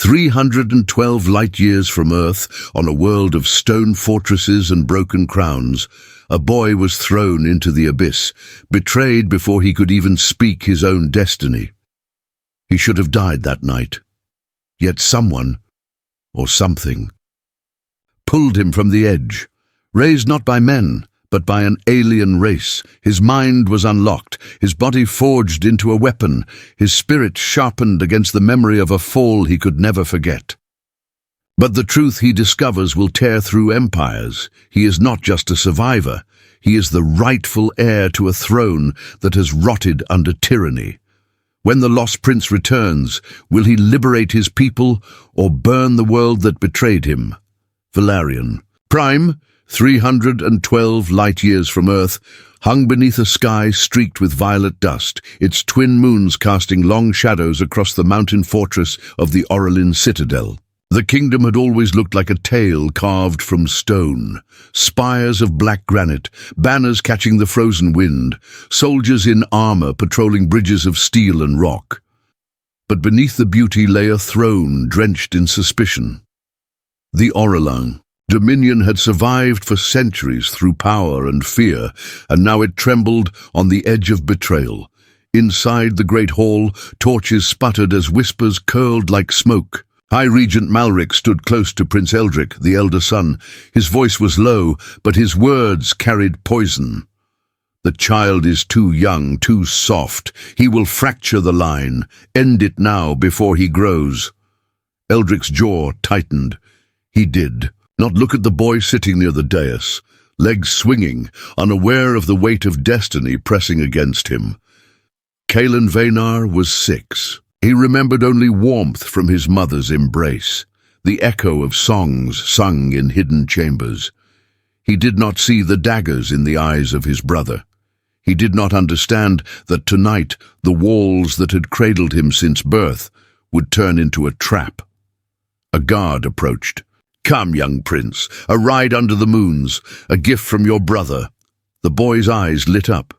312 light-years from Earth, on a world of stone fortresses and broken crowns, a boy was thrown into the abyss, betrayed before he could even speak his own destiny. He should have died that night. Yet someone, or something, pulled him from the edge. Raised not by men, but by an alien race, his mind was unlocked, his body forged into a weapon, his spirit sharpened against the memory of a fall he could never forget. But the truth he discovers will tear through empires. He is not just a survivor, he is the rightful heir to a throne that has rotted under tyranny. When the lost prince returns, will he liberate his people or burn the world that betrayed him? Velarion Prime, 312 light-years from Earth, hung beneath a sky streaked with violet dust, its twin moons casting long shadows across the mountain fortress of the Aurelin citadel. The kingdom had always looked like a tale carved from stone. Spires of black granite, banners catching the frozen wind, soldiers in armor patrolling bridges of steel and rock. But beneath the beauty lay a throne drenched in suspicion. The Aurelin dominion had survived for centuries through power and fear, and now it trembled on the edge of betrayal. Inside the great hall, torches sputtered as whispers curled like smoke. High Regent Malric stood close to Prince Eldric, the elder son. His voice was low, but his words carried poison. The child is too young, too soft. He will fracture the line. End it now before he grows. Eldric's jaw tightened. He did. Not look at the boy sitting near the dais, legs swinging, unaware of the weight of destiny pressing against him. Kaelen Veynar was 6. He remembered only warmth from his mother's embrace, the echo of songs sung in hidden chambers. He did not see the daggers in the eyes of his brother. He did not understand that tonight the walls that had cradled him since birth would turn into a trap. A guard approached. "Come, young prince, a ride under the moons, a gift from your brother." The boy's eyes lit up.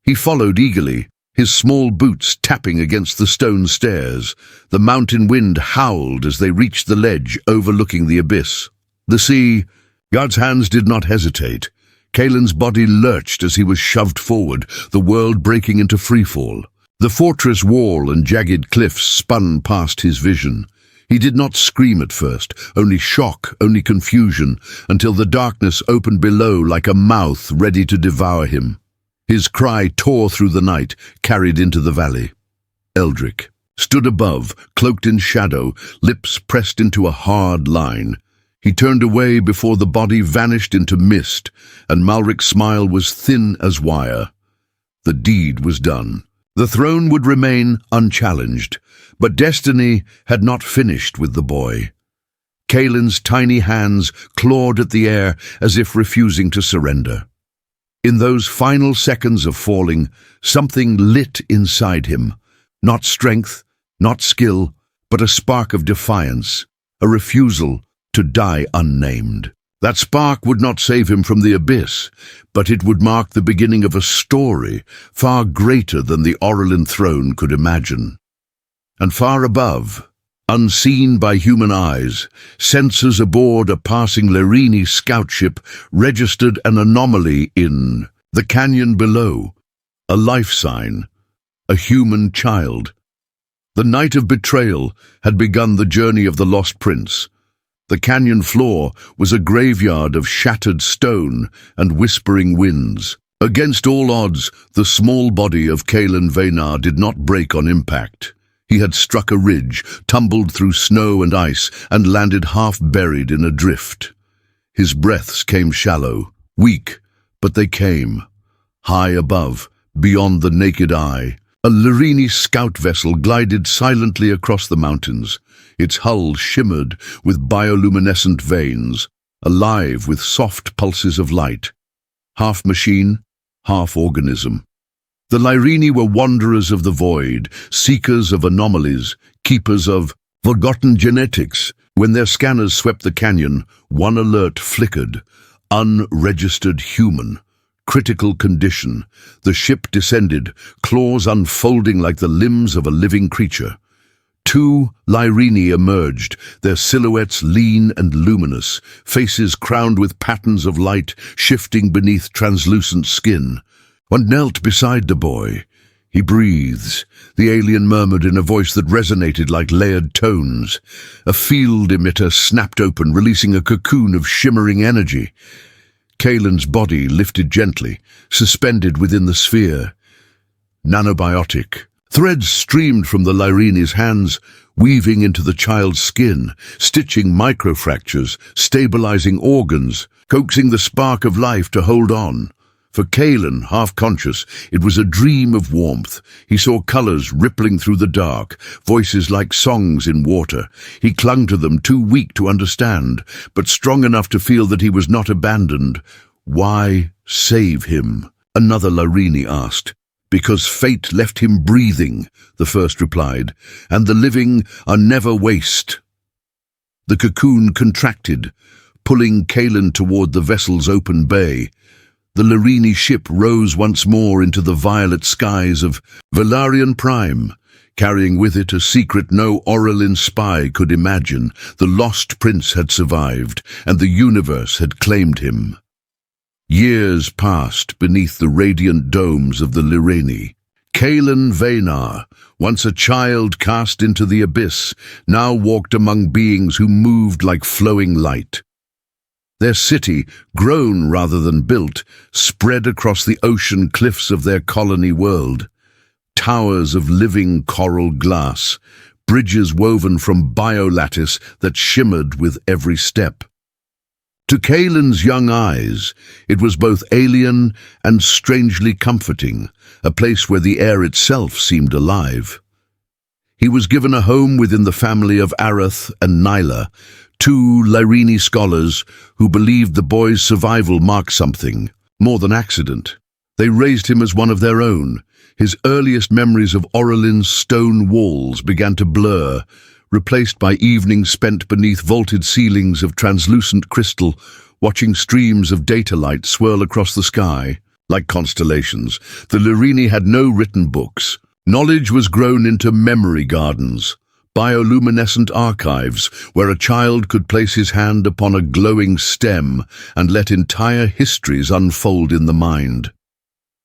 He followed eagerly, his small boots tapping against the stone stairs. The mountain wind howled as they reached the ledge overlooking the abyss. The sea, God's hands did not hesitate. Kaelen's body lurched as he was shoved forward, the world breaking into freefall. The fortress wall and jagged cliffs spun past his vision. He did not scream at first, only shock, only confusion, until the darkness opened below like a mouth ready to devour him. His cry tore through the night, carried into the valley. Eldric stood above, cloaked in shadow, lips pressed into a hard line. He turned away before the body vanished into mist, and Malric's smile was thin as wire. The deed was done. The throne would remain unchallenged, but destiny had not finished with the boy. Kaelen's tiny hands clawed at the air as if refusing to surrender. In those final seconds of falling, something lit inside him. Not strength, not skill, but a spark of defiance, a refusal to die unnamed. That spark would not save him from the abyss, but it would mark the beginning of a story far greater than the Aurelin throne could imagine. And far above, unseen by human eyes, sensors aboard a passing Lyreni scout ship registered an anomaly in the canyon below, a life sign, a human child. The night of betrayal had begun the journey of the lost prince. The canyon floor was a graveyard of shattered stone and whispering winds. Against all odds, the small body of Kaelen Veynar did not break on impact. He had struck a ridge, tumbled through snow and ice, and landed half-buried in a drift. His breaths came shallow, weak, but they came. High above, beyond the naked eye, a Lyreni scout vessel glided silently across the mountains. Its hull shimmered with bioluminescent veins, alive with soft pulses of light. Half machine, half organism. The Lyreni were wanderers of the void, seekers of anomalies, keepers of forgotten genetics. When their scanners swept the canyon, one alert flickered. Unregistered human. Critical condition. The ship descended, claws unfolding like the limbs of a living creature. Two Lyreni emerged, their silhouettes lean and luminous, faces crowned with patterns of light shifting beneath translucent skin. One knelt beside the boy. "He breathes," the alien murmured in a voice that resonated like layered tones. A field emitter snapped open, releasing a cocoon of shimmering energy. Kaelen's body lifted gently, suspended within the sphere. Nanobiotic. Threads streamed from the Lyreni's hands, weaving into the child's skin, stitching microfractures, stabilizing organs, coaxing the spark of life to hold on. For Kaelen, half-conscious, it was a dream of warmth. He saw colors rippling through the dark, voices like songs in water. He clung to them, too weak to understand, but strong enough to feel that he was not abandoned. "Why save him?" another Lyreni asked. "Because fate left him breathing," the first replied, "and the living are never waste." The cocoon contracted, pulling Kaelen toward the vessel's open bay. The Lyreni ship rose once more into the violet skies of Velarion Prime, carrying with it a secret no Aurelin spy could imagine. The lost prince had survived, and the universe had claimed him. Years passed beneath the radiant domes of the Lyreni. Kaelen Veynar, once a child cast into the abyss, now walked among beings who moved like flowing light. Their city, grown rather than built, spread across the ocean cliffs of their colony world. Towers of living coral glass, bridges woven from biolattice that shimmered with every step. To Kaelen's young eyes, it was both alien and strangely comforting, a place where the air itself seemed alive. He was given a home within the family of Arath and Nyla, two Lyreni scholars who believed the boy's survival marked something, more than accident. They raised him as one of their own. His earliest memories of Aurelin's stone walls began to blur, replaced by evenings spent beneath vaulted ceilings of translucent crystal, watching streams of data light swirl across the sky. Like constellations, the Lyreni had no written books. Knowledge was grown into memory gardens, bioluminescent archives where a child could place his hand upon a glowing stem and let entire histories unfold in the mind.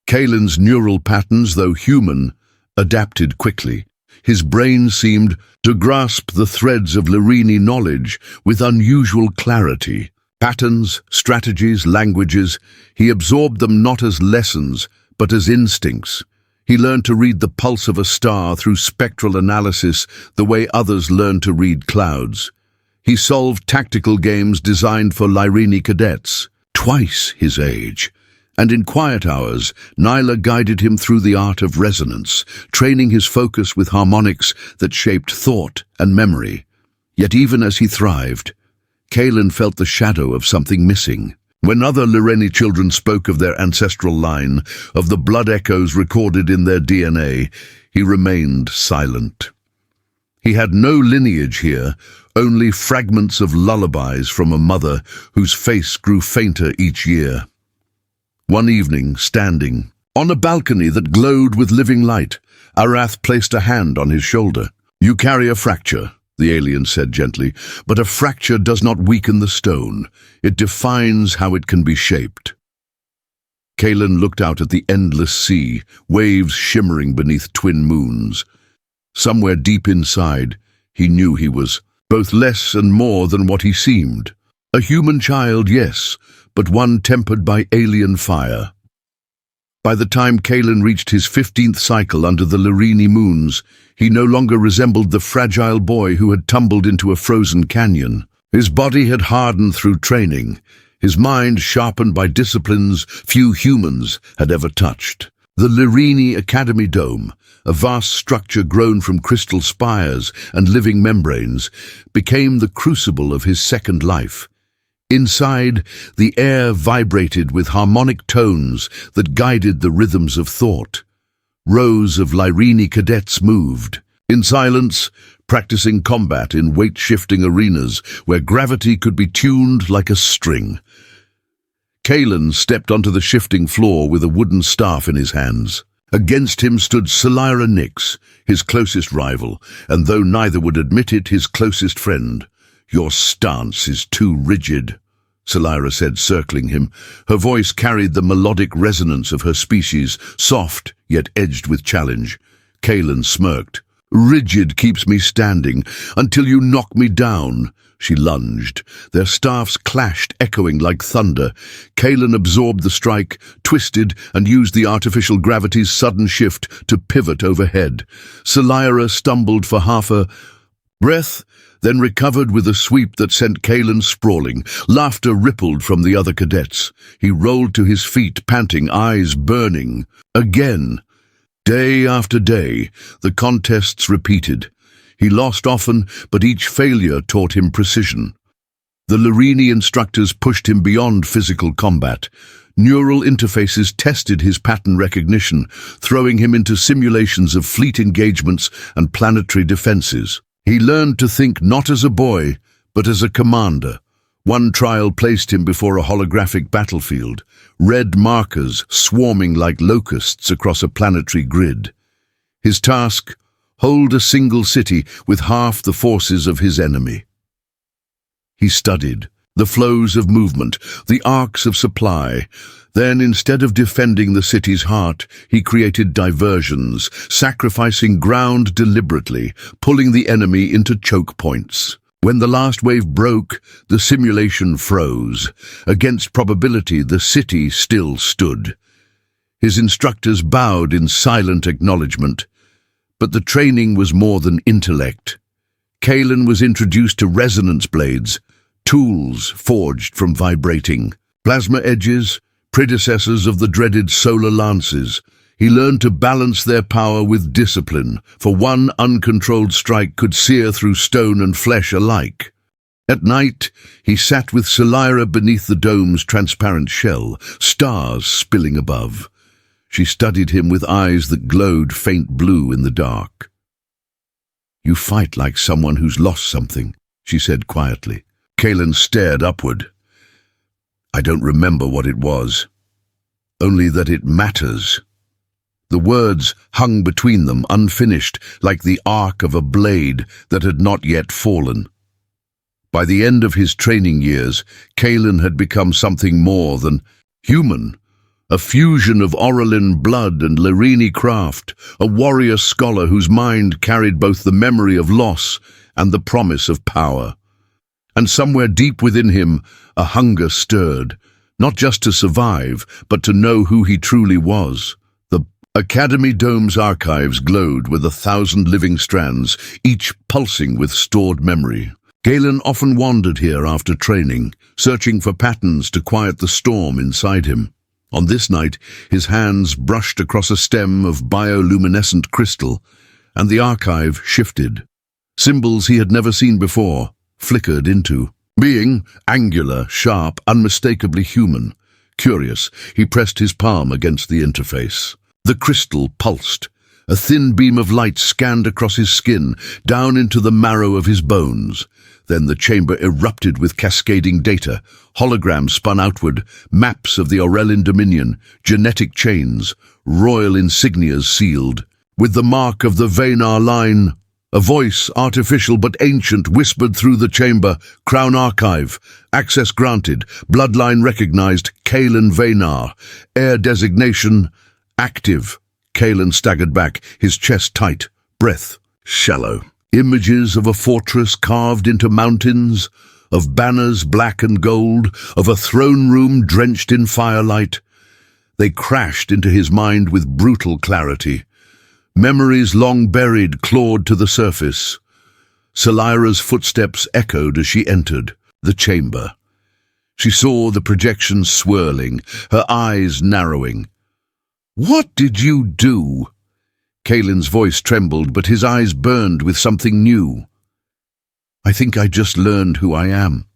Kaelen's neural patterns, though human, adapted quickly. His brain seemed to grasp the threads of Lyreni knowledge with unusual clarity. Patterns, strategies, languages, he absorbed them not as lessons, but as instincts. He learned to read the pulse of a star through spectral analysis the way others learn to read clouds. He solved tactical games designed for Lyreni cadets, twice his age. And in quiet hours, Nyla guided him through the art of resonance, training his focus with harmonics that shaped thought and memory. Yet even as he thrived, Kaelen felt the shadow of something missing. When other Lyreni children spoke of their ancestral line, of the blood echoes recorded in their DNA, he remained silent. He had no lineage here, only fragments of lullabies from a mother whose face grew fainter each year. One evening, standing on a balcony that glowed with living light, Arath placed a hand on his shoulder. "You carry a fracture," the alien said gently, "but a fracture does not weaken the stone. It defines how it can be shaped." Kaelen looked out at the endless sea, waves shimmering beneath twin moons. Somewhere deep inside, he knew he was both less and more than what he seemed. A human child, yes, but one tempered by alien fire. By the time Kaelen reached his 15th cycle under the Lyreni moons, he no longer resembled the fragile boy who had tumbled into a frozen canyon. His body had hardened through training, his mind sharpened by disciplines few humans had ever touched. The Lyreni Academy Dome, a vast structure grown from crystal spires and living membranes, became the crucible of his second life. Inside, the air vibrated with harmonic tones that guided the rhythms of thought. Rows of Lyreni cadets moved, in silence, practicing combat in weight-shifting arenas where gravity could be tuned like a string. Kaelen stepped onto the shifting floor with a wooden staff in his hands. Against him stood Nix, his closest rival, and though neither would admit it, his closest friend. "Your stance is too rigid," Selira said, circling him. Her voice carried the melodic resonance of her species, soft yet edged with challenge. Kaelen smirked. "Rigid keeps me standing until you knock me down." She lunged. Their staffs clashed, echoing like thunder. Kaelen absorbed the strike, twisted, and used the artificial gravity's sudden shift to pivot overhead. Selira stumbled for half a breath, then recovered with a sweep that sent Kaelen sprawling. Laughter rippled from the other cadets. He rolled to his feet, panting, eyes burning. Again. Day after day, the contests repeated. He lost often, but each failure taught him precision. The Lyreni instructors pushed him beyond physical combat. Neural interfaces tested his pattern recognition, throwing him into simulations of fleet engagements and planetary defenses. He learned to think not as a boy, but as a commander. One trial placed him before a holographic battlefield, red markers swarming like locusts across a planetary grid. His task: hold a single city with half the forces of his enemy. He studied the flows of movement, the arcs of supply. Then, instead of defending the city's heart, he created diversions, sacrificing ground deliberately, pulling the enemy into choke points. When the last wave broke, the simulation froze. Against probability, the city still stood. His instructors bowed in silent acknowledgement. But the training was more than intellect. Kaelen was introduced to resonance blades, tools forged from vibrating plasma edges, predecessors of the dreaded solar lances. He learned to balance their power with discipline, for one uncontrolled strike could sear through stone and flesh alike. At night, he sat with Selira beneath the dome's transparent shell, stars spilling above. She studied him with eyes that glowed faint blue in the dark. "You fight like someone who's lost something," she said quietly. Kaelen stared upward. "I don't remember what it was. Only that it matters." The words hung between them, unfinished, like the arc of a blade that had not yet fallen. By the end of his training years, Kaelen had become something more than human. A fusion of Aurelin blood and Lyreni craft, a warrior scholar whose mind carried both the memory of loss and the promise of power. And somewhere deep within him, a hunger stirred, not just to survive, but to know who he truly was. The Academy Dome's archives glowed with 1,000 living strands, each pulsing with stored memory. Kaelen often wandered here after training, searching for patterns to quiet the storm inside him. On this night, his hands brushed across a stem of bioluminescent crystal, and the archive shifted. Symbols he had never seen before flickered into being, angular, sharp, unmistakably human. Curious, he pressed his palm against the interface. The crystal pulsed. A thin beam of light scanned across his skin, down into the marrow of his bones. Then the chamber erupted with cascading data. Holograms spun outward, maps of the Aurelin Dominion, genetic chains, royal insignias sealed. With the mark of the Veynar line, a voice, artificial but ancient, whispered through the chamber. "Crown Archive. Access granted. Bloodline recognized. Kaelen Veynar. Heir designation active." Kaelen staggered back, his chest tight, breath shallow. Images of a fortress carved into mountains, of banners black and gold, of a throne room drenched in firelight. They crashed into his mind with brutal clarity. Memories long buried clawed to the surface. Selira's footsteps echoed as she entered the chamber. She saw the projection swirling, her eyes narrowing. "What did you do?" Kaelen's voice trembled, but his eyes burned with something new. "I think I just learned who I am."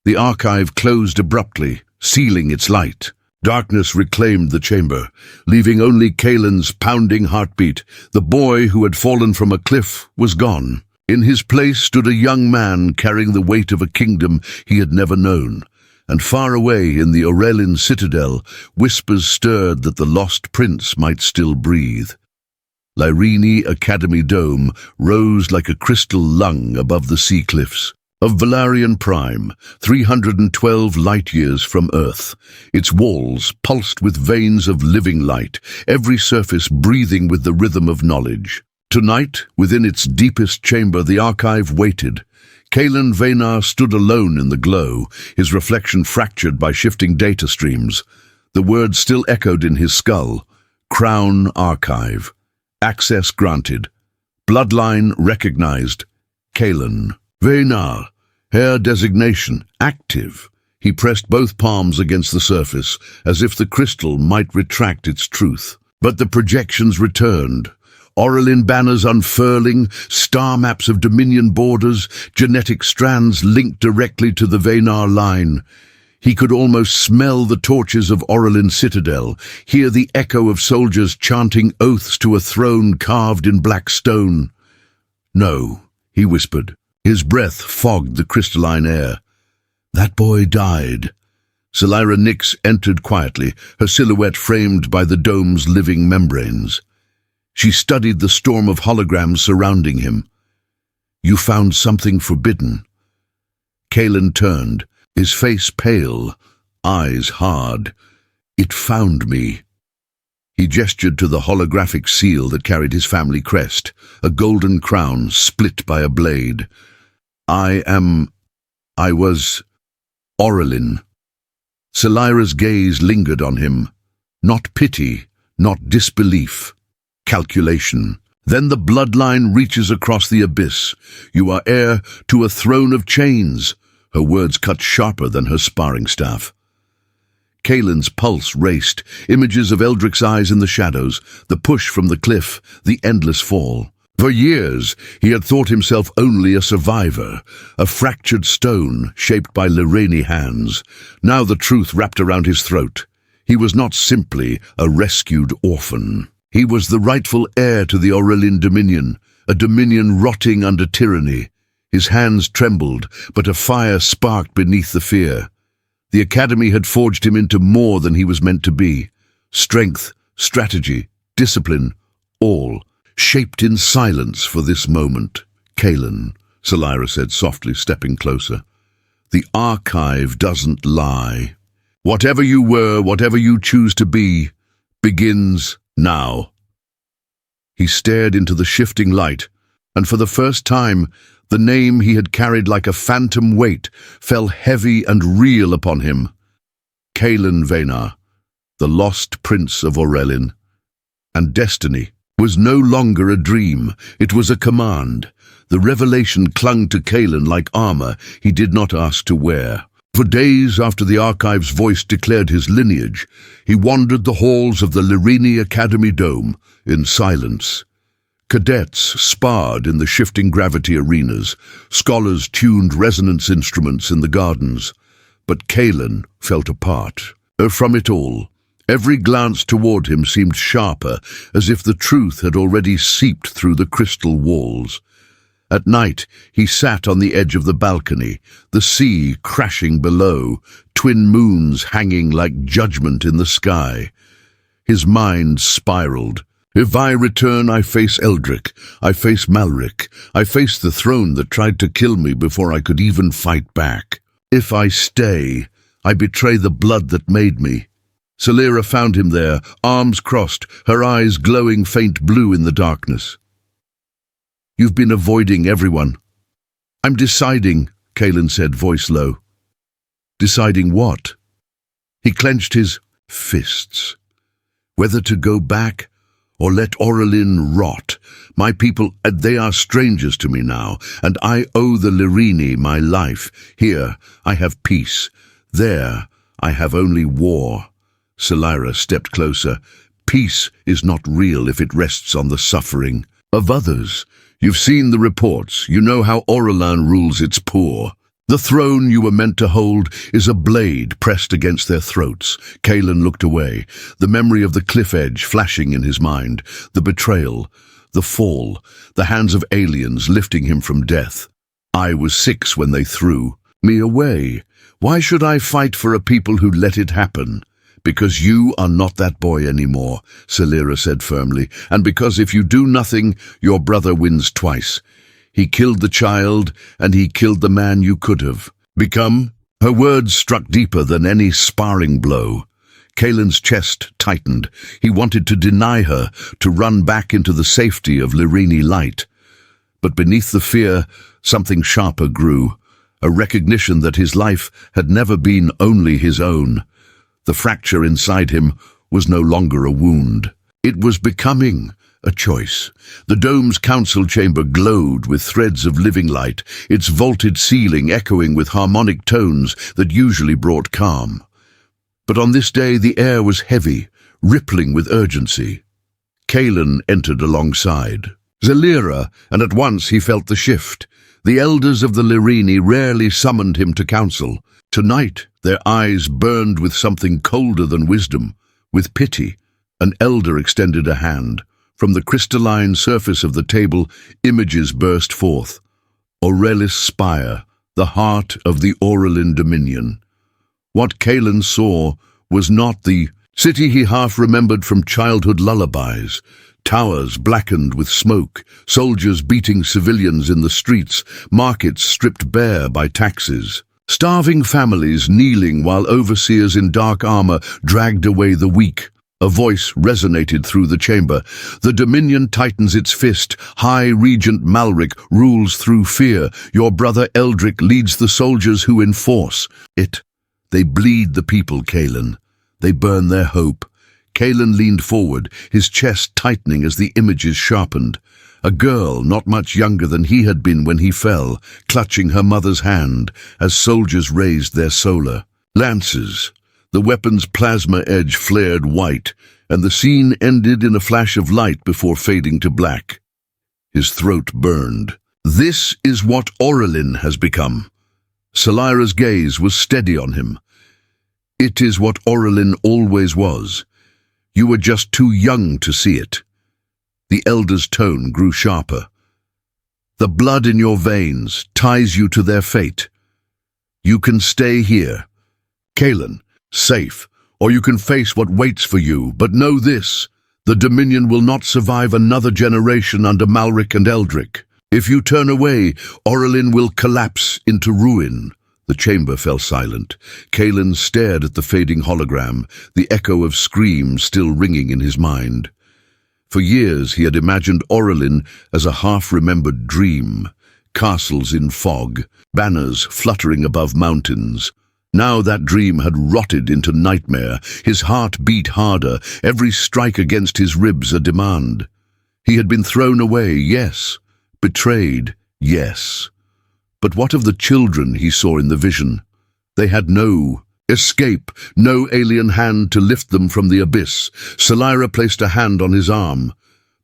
The archive closed abruptly, sealing its light. Darkness reclaimed the chamber, leaving only Kaelen's pounding heartbeat. The boy who had fallen from a cliff was gone. In his place stood a young man carrying the weight of a kingdom he had never known. and far away in the Aurelian citadel, whispers stirred that the lost prince might still breathe. Lyreni Academy Dome rose like a crystal lung above the sea cliffs of Velarion Prime, 312 light-years from Earth. Its walls pulsed with veins of living light, every surface breathing with the rhythm of knowledge. Tonight, within its deepest chamber, the archive waited. Kaelen Veynar stood alone in the glow, his reflection fractured by shifting data streams. The words still echoed in his skull. Crown Archive. Access granted. Bloodline recognized. Kaelen Veynar. Heir designation active. He pressed both palms against the surface, as if the crystal might retract its truth. But the projections returned. Aurelian banners unfurling, star maps of Dominion borders, genetic strands linked directly to the Veynar line. He could almost smell the torches of Aurelian citadel, hear the echo of soldiers chanting oaths to a throne carved in black stone. "No," he whispered. His breath fogged the crystalline air. "That boy died." Selira Nyx entered quietly, her silhouette framed by the dome's living membranes. She studied the storm of holograms surrounding him. "You found something forbidden." Kaelen turned, his face pale, eyes hard. "It found me." He gestured to the holographic seal that carried his family crest, a golden crown split by a blade. I was Aurelian." Selira's gaze lingered on him. Not pity, not disbelief. Calculation. "Then the bloodline reaches across the abyss. You are heir to a throne of chains." Her words cut sharper than her sparring staff. Kaelen's pulse raced, images of Eldric's eyes in the shadows, the push from the cliff, the endless fall. For years, he had thought himself only a survivor, a fractured stone shaped by Lyreni hands. Now the truth wrapped around his throat. He was not simply a rescued orphan. He was the rightful heir to the Aurelian dominion, a dominion rotting under tyranny. His hands trembled, but a fire sparked beneath the fear. The academy had forged him into more than he was meant to be. Strength, strategy, discipline, all shaped in silence for this moment. "Kaelen," Selira said softly, stepping closer. "The archive doesn't lie. Whatever you were, whatever you choose to be, begins now." He stared into the shifting light, and for the first time, the name he had carried like a phantom weight fell heavy and real upon him. Kaelen Veynar, the lost prince of Aurelian. And destiny was no longer a dream, it was a command. The revelation clung to Kaelen like armor he did not ask to wear. For days after the archive's voice declared his lineage, he wandered the halls of the Lyreni Academy Dome in silence. Cadets sparred in the shifting gravity arenas, scholars tuned resonance instruments in the gardens, but Kaelen felt apart. From it all, every glance toward him seemed sharper, as if the truth had already seeped through the crystal walls. At night, he sat on the edge of the balcony, the sea crashing below, twin moons hanging like judgment in the sky. His mind spiraled. If I return, I face Eldric, I face Malric, I face the throne that tried to kill me before I could even fight back. If I stay, I betray the blood that made me. Selira found him there, arms crossed, her eyes glowing faint blue in the darkness. "You've been avoiding everyone." "I'm deciding," Kaelen said, voice low. "Deciding what?" He clenched his fists. "Whether to go back or let Aurelian rot. My people, they are strangers to me now, and I owe the Lyreni my life. Here, I have peace. There, I have only war." Selira stepped closer. "Peace is not real if it rests on the suffering of others. You've seen the reports. You know how Aurelian rules its poor. The throne you were meant to hold is a blade pressed against their throats." Kaelen looked away, the memory of the cliff edge flashing in his mind, the betrayal, the fall, the hands of aliens lifting him from death. "I was 6 when they threw. me away. Why should I fight for a people who let it happen? Because you are not that boy anymore, Selira said firmly, and because if you do nothing, your brother wins twice. He killed the child, and he killed the man you could have become. Her words struck deeper than any sparring blow. Kaelen's chest tightened. He wanted to deny her, to run back into the safety of Lyreni light. But beneath the fear, something sharper grew, a recognition that his life had never been only his own. The fracture inside him was no longer a wound. It was becoming a choice. The dome's council chamber glowed with threads of living light, its vaulted ceiling echoing with harmonic tones that usually brought calm. But on this day the air was heavy, rippling with urgency. Kaelen entered alongside Selira, and at once he felt the shift. The elders of the Lyreni rarely summoned him to council. Tonight their eyes burned with something colder than wisdom, with pity. An elder extended a hand. From the crystalline surface of the table, images burst forth. Aurelis' spire, the heart of the Aurelin dominion. What Kaelen saw was not the city he half remembered from childhood lullabies. Towers blackened with smoke, soldiers beating civilians in the streets, markets stripped bare by taxes. Starving families kneeling while overseers in dark armor dragged away the weak. A voice resonated through the chamber. The Dominion tightens its fist. High Regent Malric rules through fear. Your brother Eldric leads the soldiers who enforce it. They bleed the people, Kaelen. They burn their hope. Kaelen leaned forward, his chest tightening as the images sharpened. A girl not much younger than he had been when he fell, clutching her mother's hand as soldiers raised their solar lances. The weapon's plasma edge flared white, and the scene ended in a flash of light before fading to black. His throat burned. This is what Aurelin has become. Selira's gaze was steady on him. It is what Aurelin always was. You were just too young to see it. The elder's tone grew sharper. The blood in your veins ties you to their fate. You can stay here, Kaelen, safe, or you can face what waits for you, but know this, the Dominion will not survive another generation under Malric and Eldric. If you turn away, Aurelin will collapse into ruin. The chamber fell silent. Kaelen stared at the fading hologram, the echo of screams still ringing in his mind. For years he had imagined Aurelin as a half-remembered dream, castles in fog, banners fluttering above mountains. Now that dream had rotted into nightmare. His heart beat harder, every strike against his ribs a demand. He had been thrown away, yes. Betrayed, yes. But what of the children he saw in the vision? They had no escape, no alien hand to lift them from the abyss. Selira placed a hand on his arm.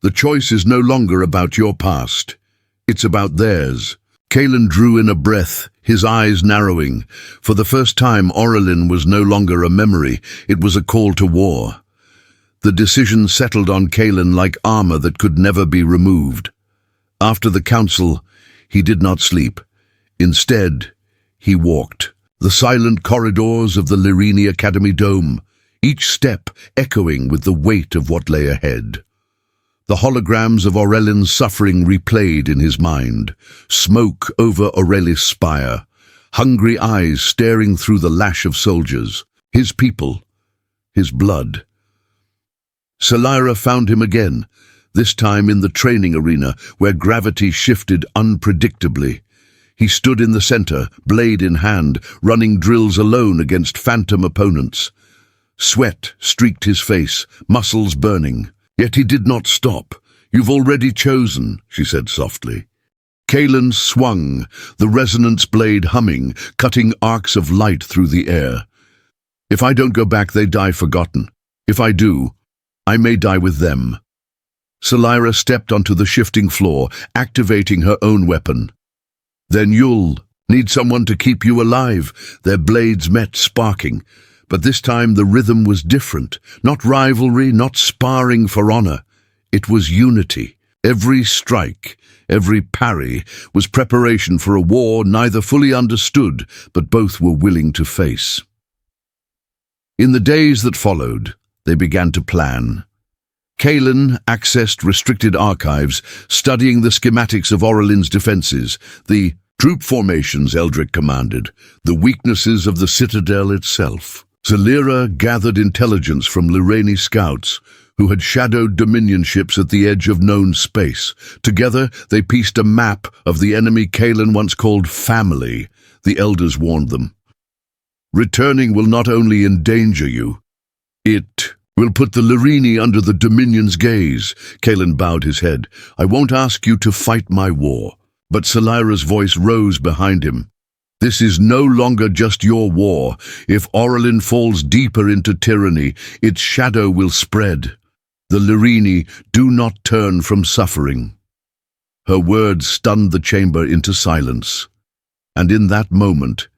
The choice is no longer about your past. It's about theirs. Kaelen drew in a breath, his eyes narrowing. For the first time, Aurelin was no longer a memory. It was a call to war. The decision settled on Kaelen like armor that could never be removed. After the council, he did not sleep. Instead, he walked. The silent corridors of the Lyreni Academy dome, each step echoing with the weight of what lay ahead. The holograms of Aurelin's suffering replayed in his mind. Smoke over Aurelis' spire, hungry eyes staring through the lash of soldiers. His people, his blood. Selira found him again, this time in the training arena where gravity shifted unpredictably. He stood in the center, blade in hand, running drills alone against phantom opponents. Sweat streaked his face, muscles burning. Yet he did not stop. You've already chosen, she said softly. Kaelen swung, the resonance blade humming, cutting arcs of light through the air. If I don't go back, they die forgotten. If I do, I may die with them. Selira stepped onto the shifting floor, activating her own weapon. Then you'll need someone to keep you alive. Their blades met, sparking. But this time the rhythm was different. Not rivalry, not sparring for honor. It was unity. Every strike, every parry was preparation for a war neither fully understood, but both were willing to face. In the days that followed, they began to plan. Kaelen accessed restricted archives, studying the schematics of Auralin's defenses, the troop formations Eldric commanded, the weaknesses of the citadel itself. Zelira gathered intelligence from Lyreni scouts, who had shadowed Dominion ships at the edge of known space. Together, they pieced a map of the enemy Kaelen once called family, the elders warned them. Returning will not only endanger you, it will put the Lyreni under the Dominion's gaze. Kaelen bowed his head. I won't ask you to fight my war. But Zelira's voice rose behind him. This is no longer just your war. If Auralin falls deeper into tyranny, its shadow will spread. The Lyreni do not turn from suffering. Her words stunned the chamber into silence. And in that moment,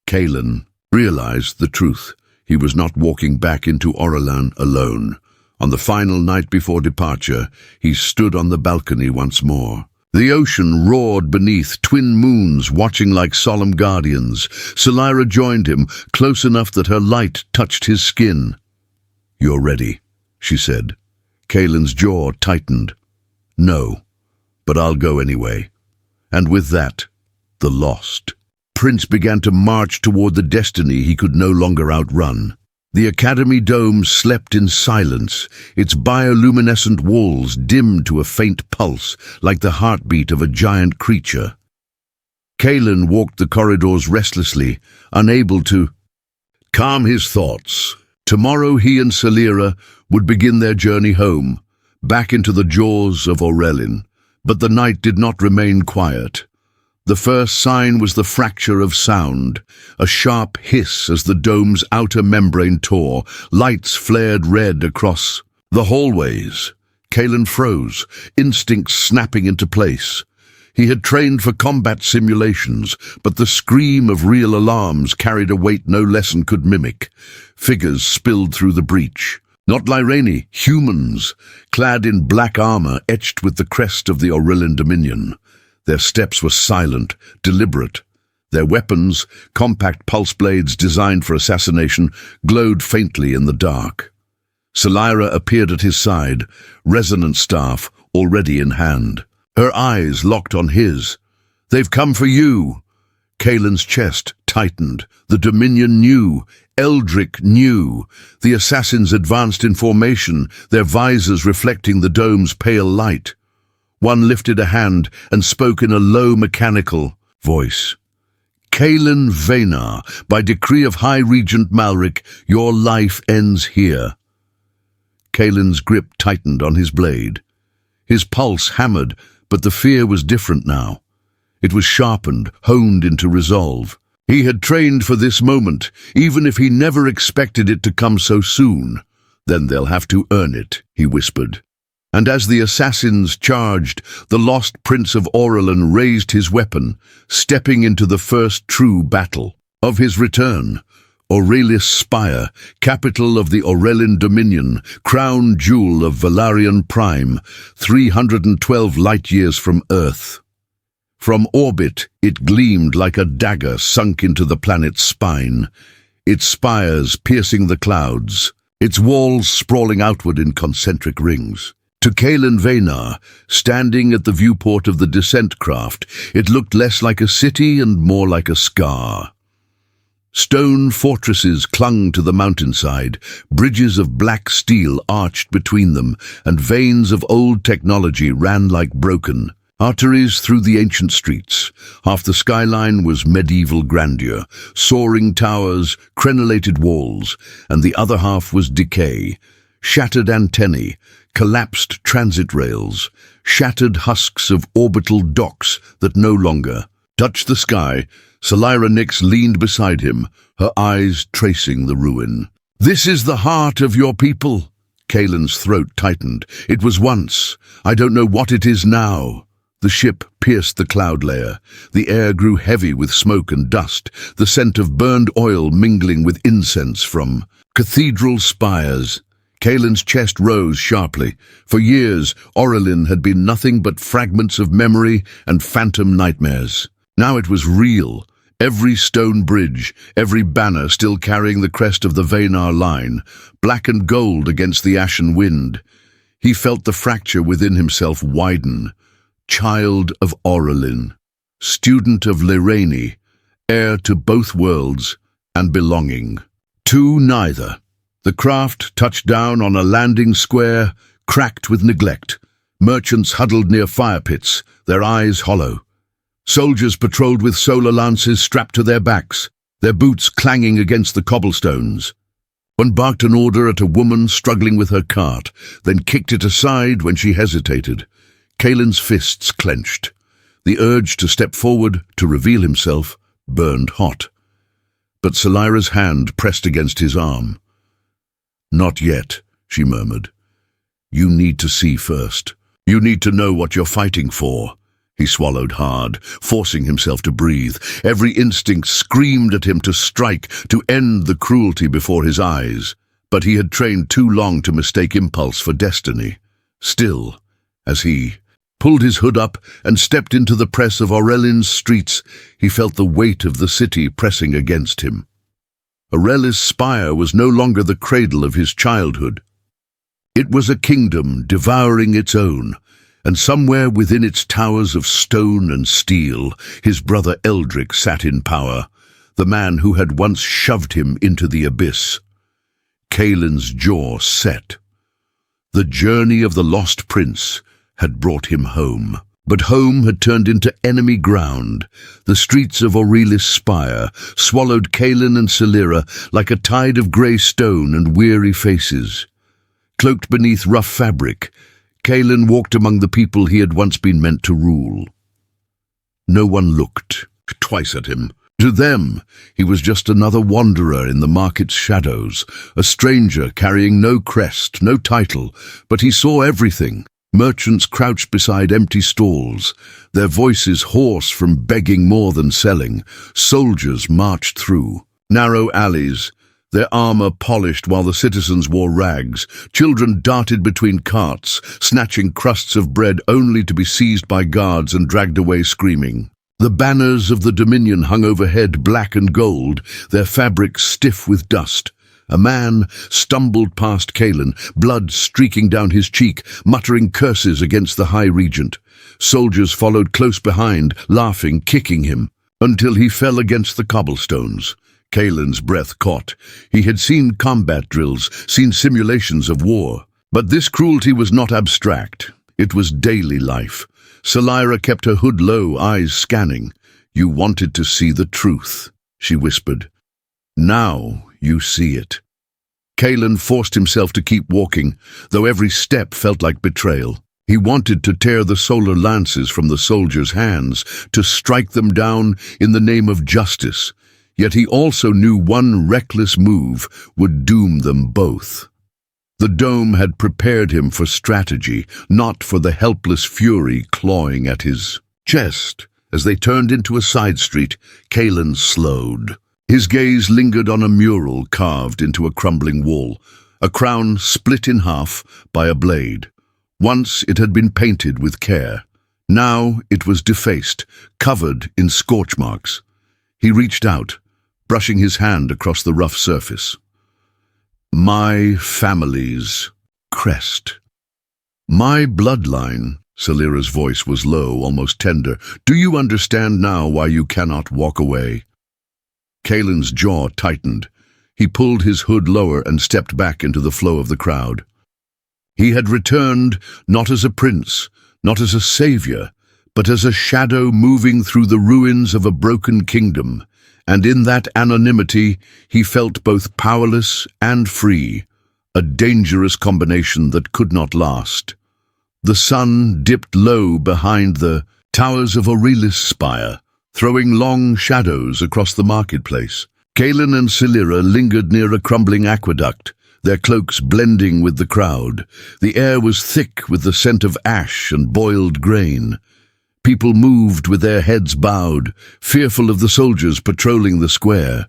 Kaelen realized the truth. He was not walking back into Auralan alone. On the final night before departure, he stood on the balcony once more. The ocean roared beneath, twin moons watching like solemn guardians. Zelira joined him, close enough that her light touched his skin. You're ready, she said. Kaelen's jaw tightened. No, but I'll go anyway. And with that, the lost prince began to march toward the destiny he could no longer outrun. The Academy dome slept in silence, its bioluminescent walls dimmed to a faint pulse, like the heartbeat of a giant creature. Kaelen walked the corridors restlessly, unable to calm his thoughts. Tomorrow he and Zelira would begin their journey home, back into the jaws of Aurelin. But the night did not remain quiet. The first sign was the fracture of sound, a sharp hiss as the dome's outer membrane tore. Lights flared red across the hallways. Kaelen froze, instincts snapping into place. He had trained for combat simulations, but the scream of real alarms carried a weight no lesson could mimic. Figures spilled through the breach. Not Lyreni, humans, clad in black armor etched with the crest of the Aurelian Dominion. Their steps were silent, deliberate. Their weapons, compact pulse blades designed for assassination, glowed faintly in the dark. Zelira appeared at his side, resonance staff already in hand. Her eyes locked on his. They've come for you. Kaelen's chest tightened. The Dominion knew. Eldric knew. The assassins advanced in formation, their visors reflecting the dome's pale light. One lifted a hand and spoke in a low mechanical voice. Kaelen Veynar, by decree of High Regent Malric, your life ends here. Kaelen's grip tightened on his blade. His pulse hammered, but the fear was different now. It was sharpened, honed into resolve. He had trained for this moment, even if he never expected it to come so soon. Then they'll have to earn it, he whispered. And as the assassins charged, the lost Prince of Auralin raised his weapon, stepping into the first true battle of his return. Aurelius Spire, capital of the Aurelian Dominion, crown jewel of Velarion Prime, 312 light-years from Earth. From orbit, it gleamed like a dagger sunk into the planet's spine, its spires piercing the clouds, its walls sprawling outward in concentric rings. To Kaelen Veynar, standing at the viewport of the descent craft, it looked less like a city and more like a scar. Stone fortresses clung to the mountainside, bridges of black steel arched between them, and veins of old technology ran like broken arteries through the ancient streets. Half the skyline was medieval grandeur, soaring towers, crenellated walls, and the other half was decay, shattered antennae, collapsed transit rails, shattered husks of orbital docks that no longer touched the sky. Zelira Nyx leaned beside him, her eyes tracing the ruin. This is the heart of your people. Kaelen's throat tightened. It was once. I don't know what it is now. The ship pierced the cloud layer. The air grew heavy with smoke and dust, the scent of burned oil mingling with incense from cathedral spires. Kaelen's chest rose sharply. For years, Aurelin had been nothing but fragments of memory and phantom nightmares. Now it was real. Every stone bridge, every banner still carrying the crest of the Veynar line, black and gold against the ashen wind. He felt the fracture within himself widen. Child of Aurelin, student of Lyreni, heir to both worlds and belonging to neither. The craft touched down on a landing square, cracked with neglect. Merchants huddled near fire pits, their eyes hollow. Soldiers patrolled with solar lances strapped to their backs, their boots clanging against the cobblestones. One barked an order at a woman struggling with her cart, then kicked it aside when she hesitated. Kaelen's fists clenched. The urge to step forward, to reveal himself, burned hot. But Salira's hand pressed against his arm. "Not yet," she murmured. "You need to see first. You need to know what you're fighting for." He swallowed hard, forcing himself to breathe. Every instinct screamed at him to strike, to end the cruelty before his eyes. But he had trained too long to mistake impulse for destiny. Still, as he pulled his hood up and stepped into the press of Aurelin's streets, he felt the weight of the city pressing against him. Aurelis' spire was no longer the cradle of his childhood. It was a kingdom devouring its own, and somewhere within its towers of stone and steel, his brother Eldric sat in power, the man who had once shoved him into the abyss. Kaelen's jaw set. The journey of the lost prince had brought him home. But home had turned into enemy ground. The streets of Aurelis' spire swallowed Kaelen and Salira like a tide of grey stone and weary faces. Cloaked beneath rough fabric, Kaelen walked among the people he had once been meant to rule. No one looked twice at him. To them, he was just another wanderer in the market's shadows, a stranger carrying no crest, no title, but he saw everything. Merchants crouched beside empty stalls, their voices hoarse from begging more than selling. Soldiers marched through narrow alleys, their armor polished while the citizens wore rags. Children darted between carts, snatching crusts of bread only to be seized by guards and dragged away screaming. The banners of the Dominion hung overhead, black and gold, their fabrics stiff with dust. A man stumbled past Kaelen, blood streaking down his cheek, muttering curses against the High Regent. Soldiers followed close behind, laughing, kicking him, until he fell against the cobblestones. Kaelen's breath caught. He had seen combat drills, seen simulations of war. But this cruelty was not abstract. It was daily life. Salira kept her hood low, eyes scanning. "You wanted to see the truth," she whispered. "Now you see it." Kaelen forced himself to keep walking, though every step felt like betrayal. He wanted to tear the solar lances from the soldiers' hands, to strike them down in the name of justice. Yet he also knew one reckless move would doom them both. The dome had prepared him for strategy, not for the helpless fury clawing at his chest. As they turned into a side street, Kaelen slowed. His gaze lingered on a mural carved into a crumbling wall, a crown split in half by a blade. Once it had been painted with care. Now it was defaced, covered in scorch marks. He reached out, brushing his hand across the rough surface. "My family's crest. My bloodline," Salira's voice was low, almost tender. "Do you understand now why you cannot walk away?" Kaelen's jaw tightened. He pulled his hood lower and stepped back into the flow of the crowd. He had returned not as a prince, not as a savior, but as a shadow moving through the ruins of a broken kingdom, and in that anonymity he felt both powerless and free, a dangerous combination that could not last. The sun dipped low behind the towers of Aurelis' spire, throwing long shadows across the marketplace. Kaelen and Salira lingered near a crumbling aqueduct, their cloaks blending with the crowd. The air was thick with the scent of ash and boiled grain. People moved with their heads bowed, fearful of the soldiers patrolling the square.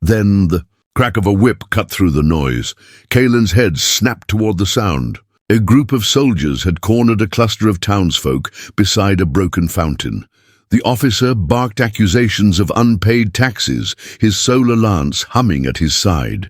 Then the Crack of a whip cut through the noise. Kaelen's head snapped toward the sound. A group of soldiers had cornered a cluster of townsfolk beside a broken fountain. The officer barked accusations of unpaid taxes, his solar lance humming at his side.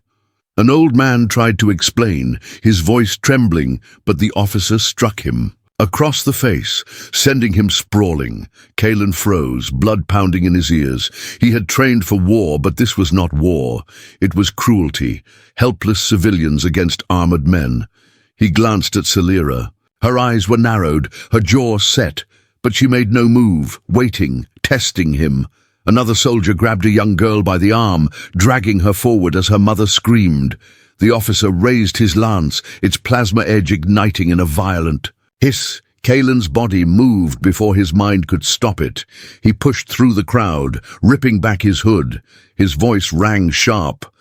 An old man tried to explain, his voice trembling, but the officer struck him across the face, sending him sprawling. Kaelen froze, blood pounding in his ears. He had trained for war, but this was not war. It was cruelty, helpless civilians against armored men. He glanced at Selira. Her eyes were narrowed, her jaw set, but she made no move, waiting, testing him. Another soldier grabbed a young girl by the arm, dragging her forward as her mother screamed. The officer raised his lance, its plasma edge igniting in a violent hiss. Kaelen's body moved before his mind could stop it. He pushed through the crowd, ripping back his hood. His voice rang sharp.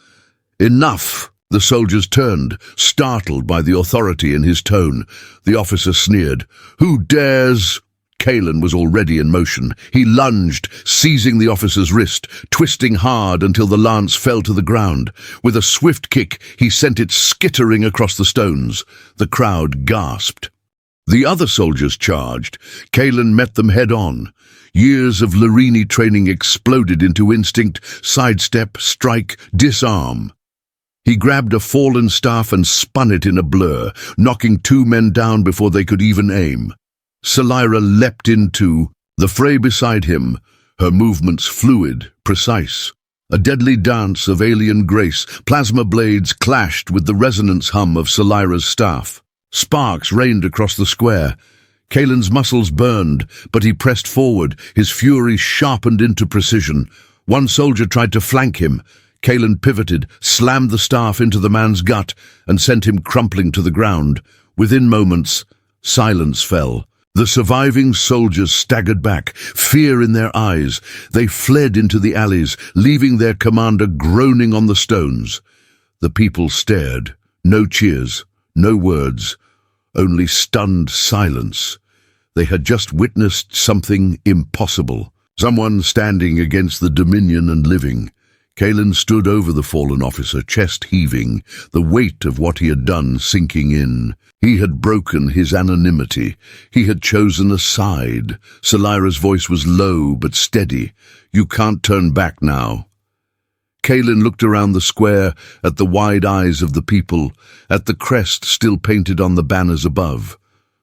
"Enough!" The soldiers turned, startled by the authority in his tone. The officer sneered. "Who dares?" Kaelen was already in motion. He lunged, seizing the officer's wrist, twisting hard until the lance fell to the ground. With a swift kick, he sent it skittering across the stones. The crowd gasped. The other soldiers charged. Kaelen met them head-on. Years of Lyreni training exploded into instinct: sidestep, strike, disarm. He grabbed a fallen staff and spun it in a blur, knocking 2 men down before they could even aim. Selira leapt into the fray beside him, her movements fluid, precise. A deadly dance of alien grace, plasma blades clashed with the resonance hum of Selira's staff. Sparks rained across the square. Kaelen's muscles burned, but he pressed forward, his fury sharpened into precision. One soldier tried to flank him. Kaelen pivoted, slammed the staff into the man's gut, and sent him crumpling to the ground. Within moments, silence fell. The surviving soldiers staggered back, fear in their eyes. They fled into the alleys, leaving their commander groaning on the stones. The people stared. No cheers, no words, only stunned silence. They had just witnessed something impossible. Someone standing against the dominion and living. Kaelen stood over the fallen officer, chest heaving, the weight of what he had done sinking in. He had broken his anonymity. He had chosen a side. Selira's voice was low but steady. "You can't turn back now." Kaelen looked around the square, at the wide eyes of the people, at the crest still painted on the banners above.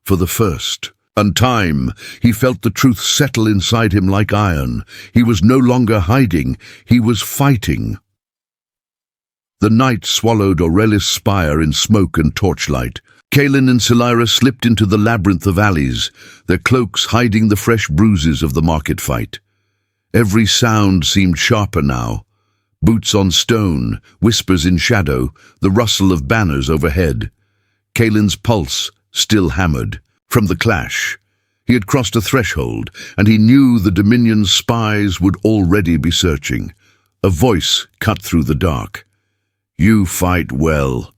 For the first time, he felt the truth settle inside him like iron. He was no longer hiding, he was fighting. The night swallowed Aurelis' spire in smoke and torchlight. Kaelen and Selira slipped into the labyrinth of alleys, their cloaks hiding the fresh bruises of the market fight. Every sound seemed sharper now. Boots on stone, whispers in shadow, the rustle of banners overhead. Kaelen's pulse still hammered. From the clash, he had crossed a threshold, and he knew the Dominion's spies would already be searching. A voice cut through the dark. "You fight well.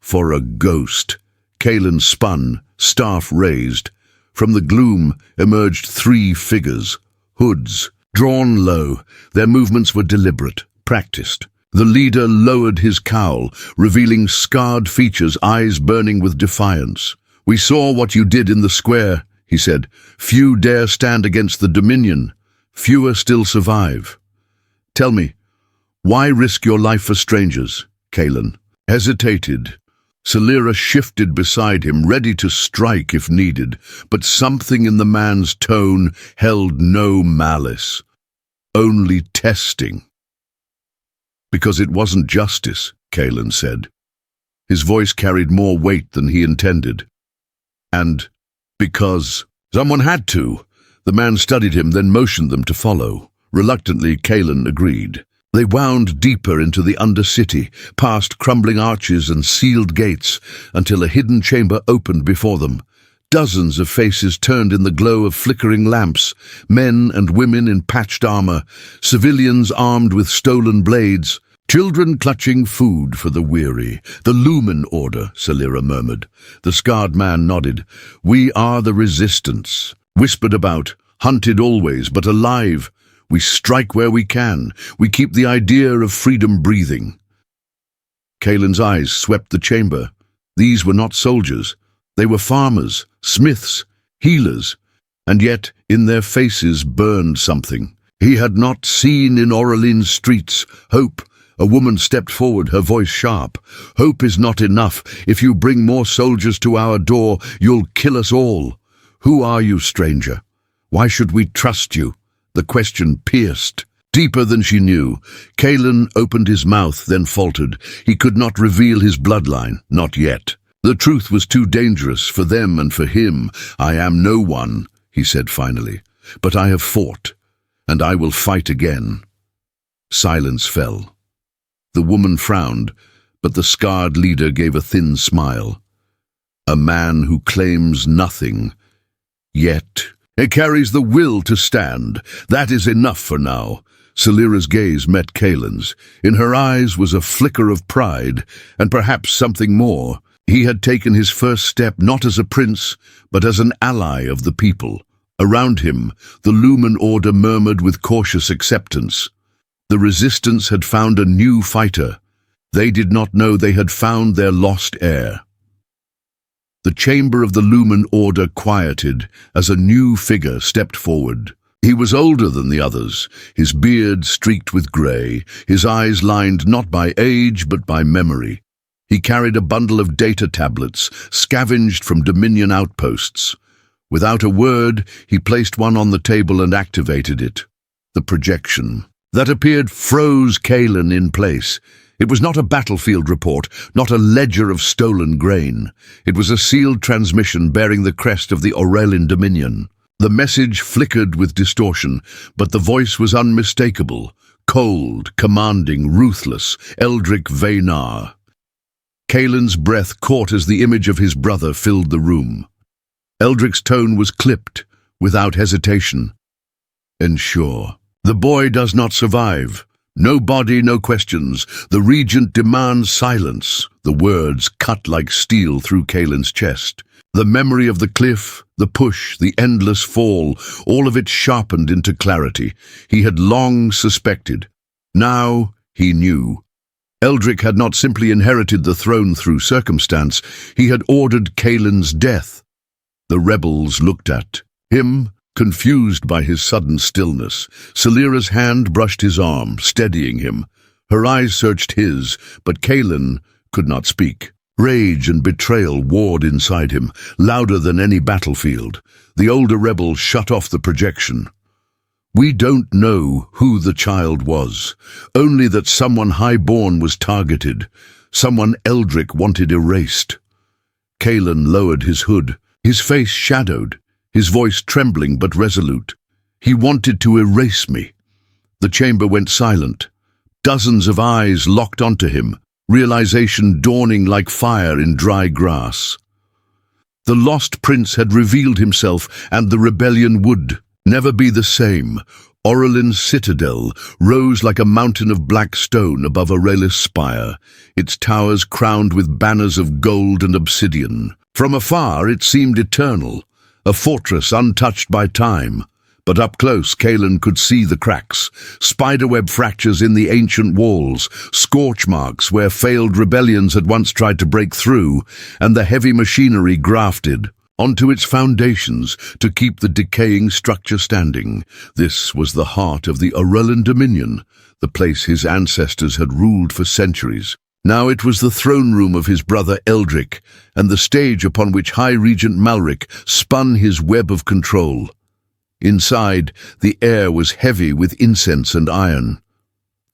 For a ghost." Kaelen spun, staff raised. From the gloom emerged 3 figures, hoods, drawn low. Their movements were deliberate, practiced. The leader lowered his cowl, revealing scarred features, eyes burning with defiance. "We saw what you did in the square," he said. "Few dare stand against the Dominion. Fewer still survive. Tell me, why risk your life for strangers?" Kaelen hesitated. Selira shifted beside him, ready to strike if needed, but something in the man's tone held no malice, only testing. "Because it wasn't justice," Kaelen said. His voice carried more weight than he intended. "And because someone had to." The man studied him, then motioned them to follow. Reluctantly, Kaelen agreed. They wound deeper into the undercity, past crumbling arches and sealed gates, until a hidden chamber opened before them. Dozens of faces turned in the glow of flickering lamps, men and women in patched armor, civilians armed with stolen blades, children clutching food for the weary. "The Lumen Order," Selira murmured. The scarred man nodded. "We are the resistance, whispered about, hunted always, but alive. We strike where we can. We keep the idea of freedom breathing." Kaelen's eyes swept the chamber. These were not soldiers. They were farmers, smiths, healers, and yet in their faces burned something he had not seen in Orleans streets. Hope. A woman stepped forward, her voice sharp. Hope is not enough. If you bring more soldiers to our door, you'll kill us all. Who are you, stranger? Why should we trust you? The question pierced deeper than she knew. Kaelen opened his mouth, then faltered. He could not reveal his bloodline, not yet. The truth was too dangerous for them and for him. I am no one, he said finally, but I have fought, and I will fight again. Silence fell. The woman frowned, but the scarred leader gave a thin smile. A man who claims nothing, yet he carries the will to stand. That is enough for now. Celira's gaze met Kaelen's. In her eyes was a flicker of pride, and perhaps something more. He had taken his first step not as a prince, but as an ally of the people. Around him, the Lumen Order murmured with cautious acceptance. The resistance had found a new fighter. They did not know they had found their lost heir. The chamber of the Lumen Order quieted as a new figure stepped forward. He was older than the others, his beard streaked with grey, his eyes lined not by age but by memory. He carried a bundle of data tablets, scavenged from Dominion outposts. Without a word, he placed one on the table and activated it. The projection that appeared froze Kaelen in place. It was not a battlefield report, not a ledger of stolen grain. It was a sealed transmission bearing the crest of the Aurelian Dominion. The message flickered with distortion, but the voice was unmistakable. Cold, commanding, ruthless, Exiled Veynar. Kaelen's breath caught as the image of his brother filled the room. Eldric's tone was clipped, without hesitation. Ensure. The boy does not survive. No body, no questions. The regent demands silence. The words cut like steel through Kaelen's chest. The memory of the cliff, the push, the endless fall, all of it sharpened into clarity. He had long suspected. Now he knew. Eldric had not simply inherited the throne through circumstance. He had ordered Kaelen's death. The rebels looked at him, confused by his sudden stillness. Celira's hand brushed his arm, steadying him. Her eyes searched his, but Kaelen could not speak. Rage and betrayal warred inside him, louder than any battlefield. The older rebel shut off the projection. We don't know who the child was, only that someone high-born was targeted, someone Eldric wanted erased. Kaelen lowered his hood, his face shadowed, his voice trembling but resolute. He wanted to erase me. The chamber went silent. Dozens of eyes locked onto him, realization dawning like fire in dry grass. The lost prince had revealed himself, and the rebellion would never be the same. Orleans citadel rose like a mountain of black stone above Aurelius' spire, its towers crowned with banners of gold and obsidian. From afar it seemed eternal, a fortress untouched by time. But up close, Kaelen could see the cracks, spiderweb fractures in the ancient walls, scorch marks where failed rebellions had once tried to break through, and the heavy machinery grafted onto its foundations to keep the decaying structure standing. This was the heart of the Aurelian Dominion, the place his ancestors had ruled for centuries. Now it was the throne room of his brother Eldric, and the stage upon which High Regent Malric spun his web of control. Inside, the air was heavy with incense and iron.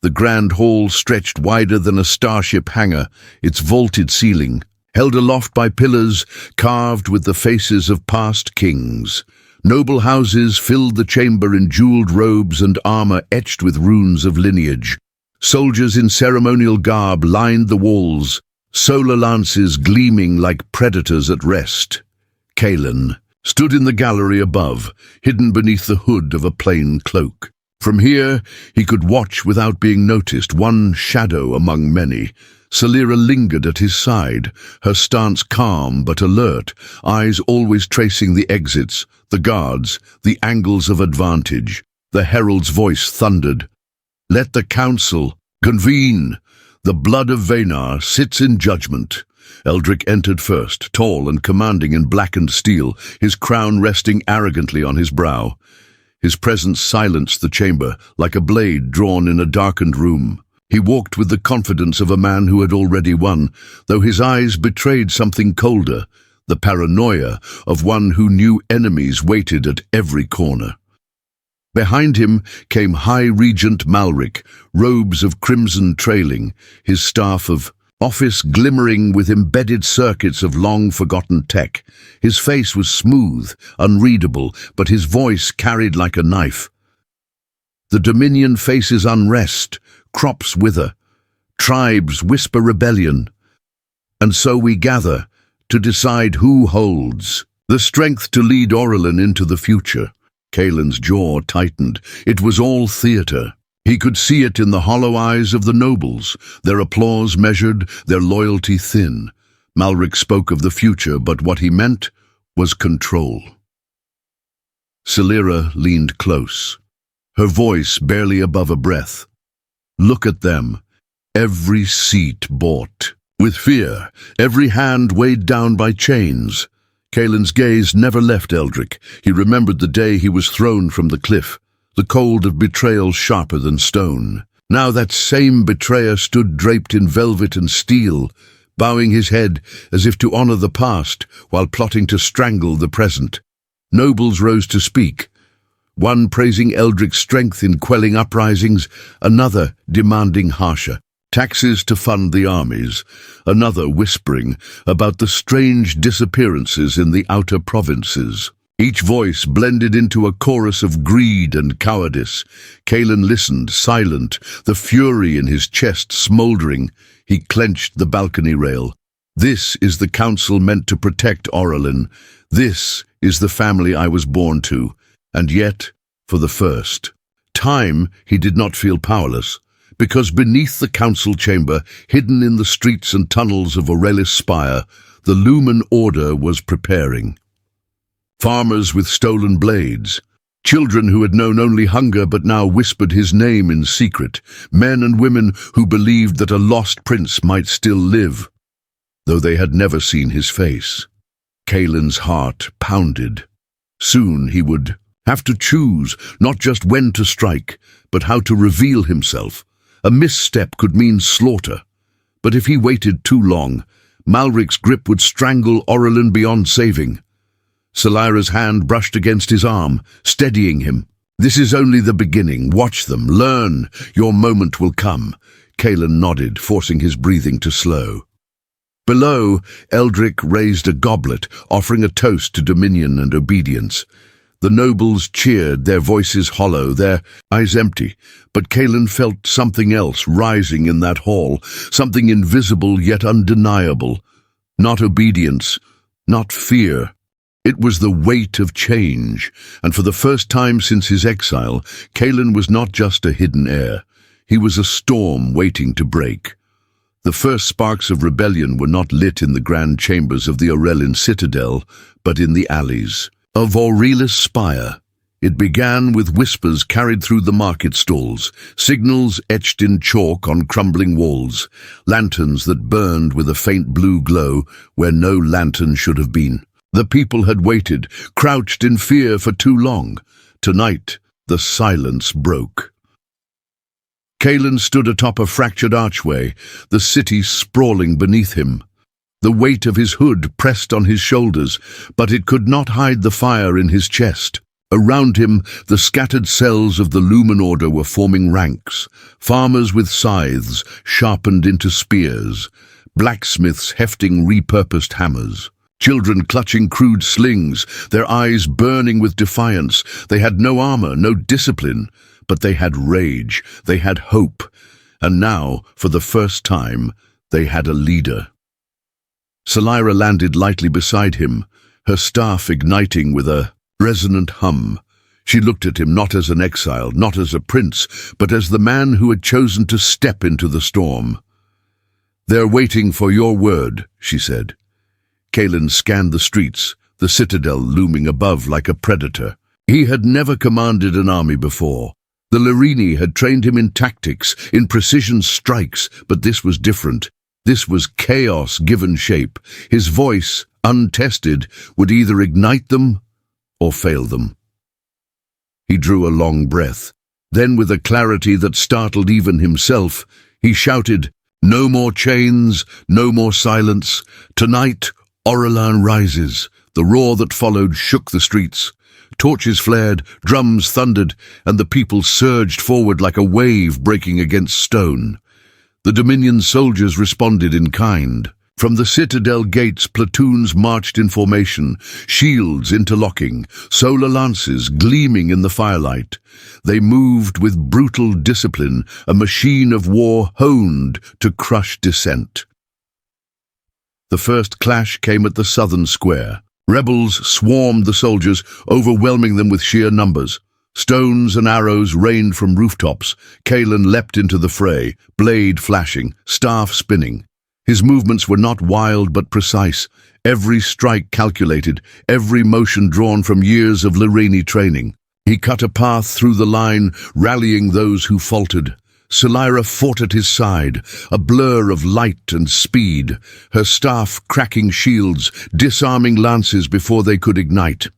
The grand hall stretched wider than a starship hangar, its vaulted ceiling held aloft by pillars carved with the faces of past kings. Noble houses filled the chamber in jeweled robes and armor etched with runes of lineage. Soldiers in ceremonial garb lined the walls, solar lances gleaming like predators at rest. Kaelen stood in the gallery above, hidden beneath the hood of a plain cloak. From here, he could watch without being noticed, one shadow among many. Celira lingered at his side, her stance calm but alert, eyes always tracing the exits, the guards, the angles of advantage. The herald's voice thundered. "Let the council convene." The blood of Veynar sits in judgment. Eldric entered first, tall and commanding in blackened steel, his crown resting arrogantly on his brow. His presence silenced the chamber, like a blade drawn in a darkened room. He walked with the confidence of a man who had already won, though his eyes betrayed something colder, the paranoia of one who knew enemies waited at every corner. Behind him came High Regent Malric, robes of crimson trailing, his staff of office glimmering with embedded circuits of long-forgotten tech. His face was smooth, unreadable, but his voice carried like a knife. The Dominion faces unrest, crops wither, tribes whisper rebellion, and so we gather to decide who holds the strength to lead Orelin into the future. Kaelen's jaw tightened. It was all theater. He could see it in the hollow eyes of the nobles, their applause measured, their loyalty thin. Malric spoke of the future, but what he meant was control. Celera leaned close, her voice barely above a breath. Look at them, every seat bought. With fear, every hand weighed down by chains. Kaelen's gaze never left Eldric. He remembered the day he was thrown from the cliff, the cold of betrayal sharper than stone. Now that same betrayer stood draped in velvet and steel, bowing his head as if to honor the past while plotting to strangle the present. Nobles rose to speak, one praising Eldric's strength in quelling uprisings, another demanding harsher taxes to fund the armies, another whispering about the strange disappearances in the outer provinces. Each voice blended into a chorus of greed and cowardice. Kaelen listened, silent, the fury in his chest smoldering. He clenched the balcony rail. This is the council meant to protect Orelin. This is the family I was born to. And yet, for the first time, he did not feel powerless, because beneath the council chamber, hidden in the streets and tunnels of Aurelis Spire, the Lumen Order was preparing. Farmers with stolen blades, children who had known only hunger but now whispered his name in secret, men and women who believed that a lost prince might still live, though they had never seen his face. Kaelen's heart pounded. Soon he would have to choose not just when to strike, but how to reveal himself. A misstep could mean slaughter, but if he waited too long, Malric's grip would strangle Orelin beyond saving. Celera's hand brushed against his arm, steadying him. This is only the beginning. Watch them. Learn. Your moment will come. Kaelen nodded, forcing his breathing to slow. Below, Eldric raised a goblet, offering a toast to dominion and obedience. The nobles cheered, their voices hollow, their eyes empty, but Kaelen felt something else rising in that hall, something invisible yet undeniable. Not obedience, not fear. It was the weight of change, and for the first time since his exile, Kaelen was not just a hidden heir. He was a storm waiting to break. The first sparks of rebellion were not lit in the grand chambers of the Orelin citadel, but in the alleys of Aurelis Spire. It began with whispers carried through the market stalls, signals etched in chalk on crumbling walls, lanterns that burned with a faint blue glow where no lantern should have been. The people had waited, crouched in fear for too long. Tonight, the silence broke. Kaelen stood atop a fractured archway, the city sprawling beneath him. The weight of his hood pressed on his shoulders, but it could not hide the fire in his chest. Around him, the scattered cells of the Lumen Order were forming ranks, farmers with scythes sharpened into spears, blacksmiths hefting repurposed hammers, children clutching crude slings, their eyes burning with defiance. They had no armor, no discipline, but they had rage, they had hope, and now, for the first time, they had a leader. Celera landed lightly beside him, her staff igniting with a resonant hum. She looked at him not as an exile, not as a prince, but as the man who had chosen to step into the storm. "They're waiting for your word," she said. Kaelen scanned the streets, the citadel looming above like a predator. He had never commanded an army before. The Lyreni had trained him in tactics, in precision strikes, but this was different. This was chaos given shape. His voice, untested, would either ignite them or fail them. He drew a long breath. Then, with a clarity that startled even himself, he shouted, "No more chains, no more silence. Tonight, Aurilan rises." The roar that followed shook the streets. Torches flared, drums thundered, and the people surged forward like a wave breaking against stone. The Dominion soldiers responded in kind. From the citadel gates, platoons marched in formation, shields interlocking, solar lances gleaming in the firelight. They moved with brutal discipline, a machine of war honed to crush dissent. The first clash came at the southern square. Rebels swarmed the soldiers, overwhelming them with sheer numbers. Stones and arrows rained from rooftops. Kaelen leapt into the fray, blade flashing, staff spinning. His movements were not wild but precise, every strike calculated, every motion drawn from years of Lyreni training. He cut a path through the line, rallying those who faltered. Selyra fought at his side, a blur of light and speed, her staff cracking shields, disarming lances before they could ignite.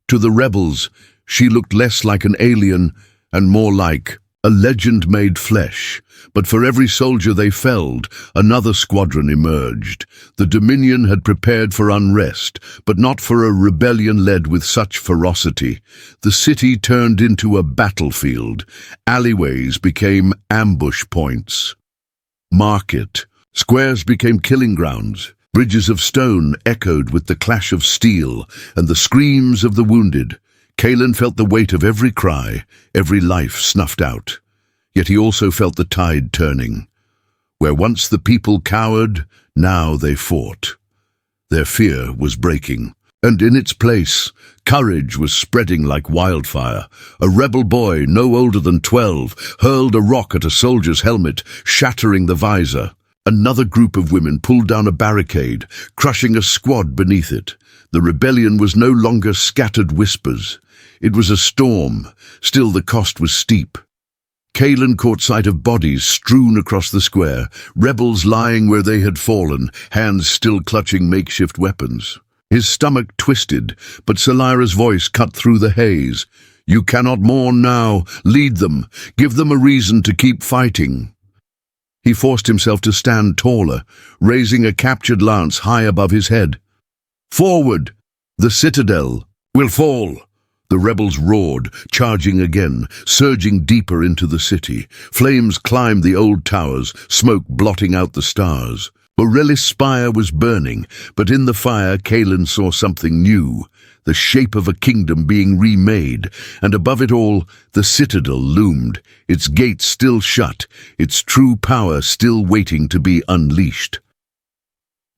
To the rebels, she looked less like an alien and more like a legend made flesh. But for every soldier they felled, another squadron emerged. The Dominion had prepared for unrest, but not for a rebellion led with such ferocity. The city turned into a battlefield. Alleyways became ambush points. Squares became killing grounds. Bridges of stone echoed with the clash of steel and the screams of the wounded. Kaelen felt the weight of every cry, every life snuffed out. Yet he also felt the tide turning. Where once the people cowered, now they fought. Their fear was breaking, and in its place, courage was spreading like wildfire. A rebel boy, no older than 12, hurled a rock at a soldier's helmet, shattering the visor. Another group of women pulled down a barricade, crushing a squad beneath it. The rebellion was no longer scattered whispers. It was a storm. Still, the cost was steep. Kaelen caught sight of bodies strewn across the square, rebels lying where they had fallen, hands still clutching makeshift weapons. His stomach twisted, but Selyra's voice cut through the haze. "You cannot mourn now. Lead them. Give them a reason to keep fighting." He forced himself to stand taller, raising a captured lance high above his head. "Forward! The citadel will fall!" The rebels roared, charging again, surging deeper into the city. Flames climbed the old towers, smoke blotting out the stars. Borellis' spire was burning, but in the fire Kaelen saw something new, the shape of a kingdom being remade, and above it all, the citadel loomed, its gates still shut, its true power still waiting to be unleashed.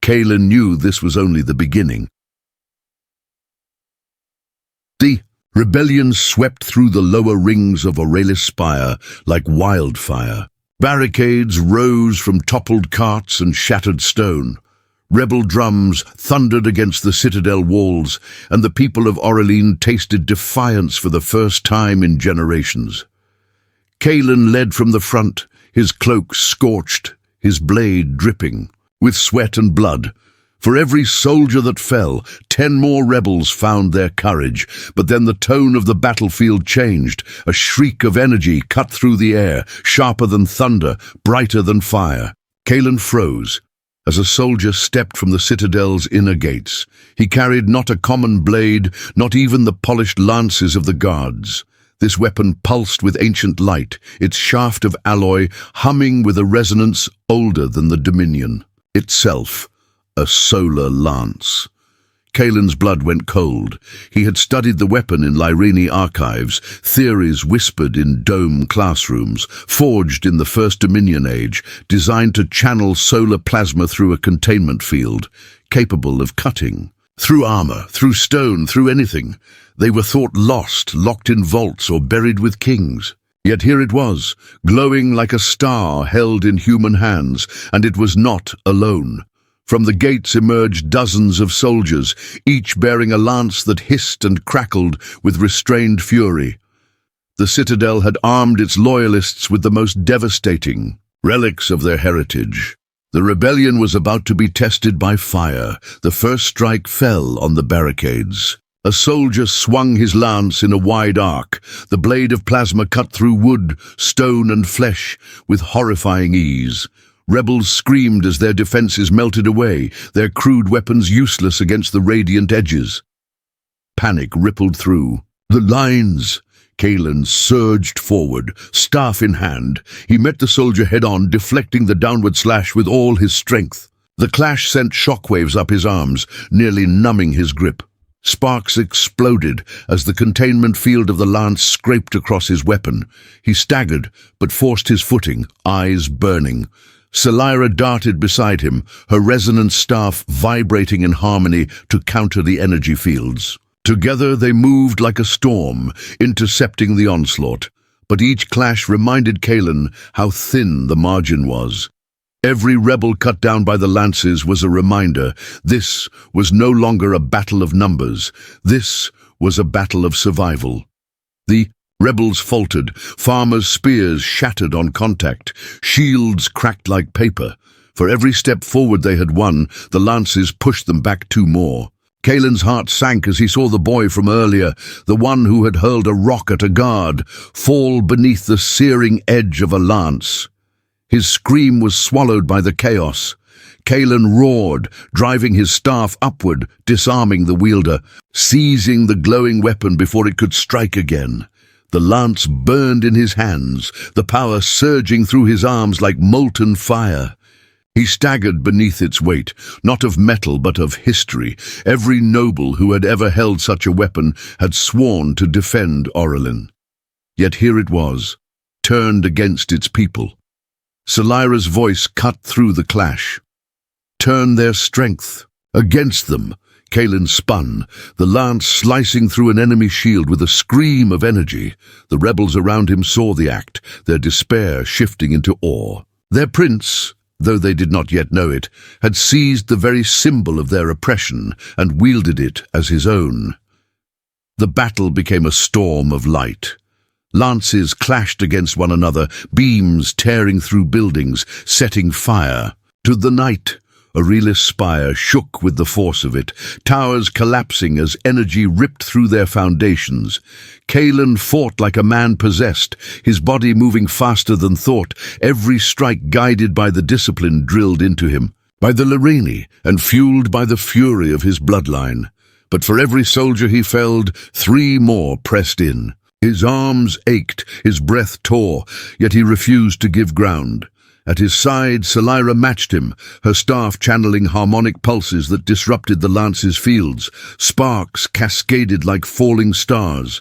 Kaelen knew this was only the beginning. The rebellion swept through the lower rings of Borellis' spire like wildfire. Barricades rose from toppled carts and shattered stone. Rebel drums thundered against the citadel walls, and the people of Aurilan tasted defiance for the first time in generations. Kaelen led from the front, his cloak scorched, his blade dripping, with sweat and blood. For every soldier that fell, 10 more rebels found their courage, but then the tone of the battlefield changed. A shriek of energy cut through the air, sharper than thunder, brighter than fire. Kaelen froze as a soldier stepped from the citadel's inner gates. He carried not a common blade, not even the polished lances of the guards. This weapon pulsed with ancient light, its shaft of alloy humming with a resonance older than the Dominion itself. A solar lance. Kaelen's blood went cold. He had studied the weapon in Lyreni archives, theories whispered in dome classrooms, forged in the First Dominion Age, designed to channel solar plasma through a containment field, capable of cutting. Through armor, through stone, through anything. They were thought lost, locked in vaults or buried with kings. Yet here it was, glowing like a star held in human hands, and it was not alone. From the gates emerged dozens of soldiers, each bearing a lance that hissed and crackled with restrained fury. The citadel had armed its loyalists with the most devastating relics of their heritage. The rebellion was about to be tested by fire. The first strike fell on the barricades. A soldier swung his lance in a wide arc. The blade of plasma cut through wood, stone, and flesh with horrifying ease. Rebels screamed as their defenses melted away, their crude weapons useless against the radiant edges. Panic rippled through. The lines! Kaelen surged forward, staff in hand. He met the soldier head-on, deflecting the downward slash with all his strength. The clash sent shockwaves up his arms, nearly numbing his grip. Sparks exploded as the containment field of the lance scraped across his weapon. He staggered, but forced his footing, eyes burning. Lyreni darted beside him, her resonant staff vibrating in harmony to counter the energy fields. Together they moved like a storm, intercepting the onslaught. But each clash reminded Kaelen how thin the margin was. Every rebel cut down by the lances was a reminder. This was no longer a battle of numbers. This was a battle of survival. The rebels faltered, farmers' spears shattered on contact, shields cracked like paper. For every step forward they had won, the lances pushed them back two more. Kaelen's heart sank as he saw the boy from earlier, the one who had hurled a rock at a guard, fall beneath the searing edge of a lance. His scream was swallowed by the chaos. Kaelen roared, driving his staff upward, disarming the wielder, seizing the glowing weapon before it could strike again. The lance burned in his hands, the power surging through his arms like molten fire. He staggered beneath its weight, not of metal but of history. Every noble who had ever held such a weapon had sworn to defend Aurelion. Yet here it was, turned against its people. Lyreni's voice cut through the clash. Turn their strength against them. Kaelen spun, the lance slicing through an enemy shield with a scream of energy. The rebels around him saw the act, their despair shifting into awe. Their prince, though they did not yet know it, had seized the very symbol of their oppression and wielded it as his own. The battle became a storm of light. Lances clashed against one another, beams tearing through buildings, setting fire. To the night, Aurelius' spire shook with the force of it, towers collapsing as energy ripped through their foundations. Kaelen fought like a man possessed, his body moving faster than thought, every strike guided by the discipline drilled into him, by the Lyreni, and fueled by the fury of his bloodline. But for every soldier he felled, 3 more pressed in. His arms ached, his breath tore, yet he refused to give ground. At his side, Lyreni matched him, her staff channeling harmonic pulses that disrupted the lance's fields. Sparks cascaded like falling stars.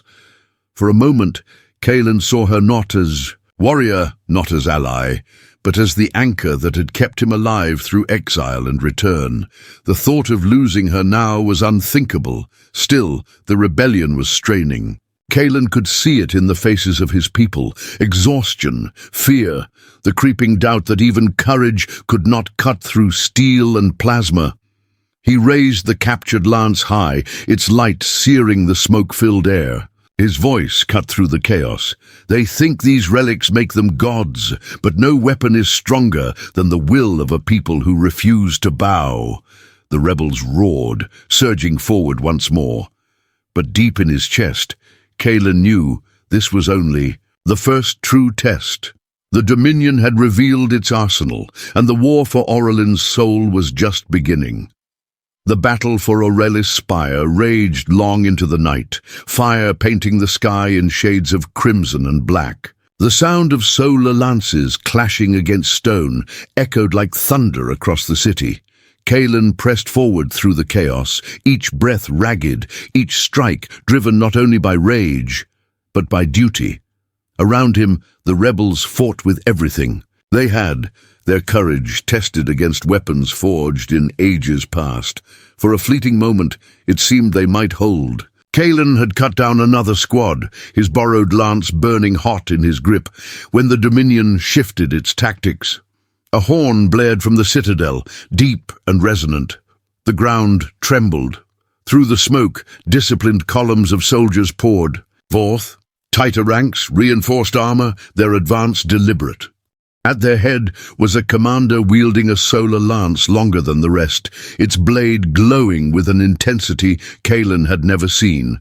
For a moment, Kaelen saw her not as warrior, not as ally, but as the anchor that had kept him alive through exile and return. The thought of losing her now was unthinkable. Still, the rebellion was straining. Kaelen could see it in the faces of his people, exhaustion, fear, the creeping doubt that even courage could not cut through steel and plasma. He raised the captured lance high, its light searing the smoke-filled air. His voice cut through the chaos. They think these relics make them gods, but no weapon is stronger than the will of a people who refuse to bow. The rebels roared, surging forward once more. But deep in his chest, Kaelen knew this was only the first true test. The Dominion had revealed its arsenal, and the war for Aurelion's soul was just beginning. The battle for Aurelius' spire raged long into the night, fire painting the sky in shades of crimson and black. The sound of solar lances clashing against stone echoed like thunder across the city. Kaelen pressed forward through the chaos, each breath ragged, each strike driven not only by rage, but by duty. Around him, the rebels fought with everything. They had their courage tested against weapons forged in ages past. For a fleeting moment, it seemed they might hold. Kaelen had cut down another squad, his borrowed lance burning hot in his grip, when the Dominion shifted its tactics. A horn blared from the citadel, deep and resonant. The ground trembled. Through the smoke, disciplined columns of soldiers poured. Forth, Tighter ranks, reinforced armor, their advance deliberate. At their head was a commander wielding a solar lance longer than the rest, its blade glowing with an intensity Kaelen had never seen.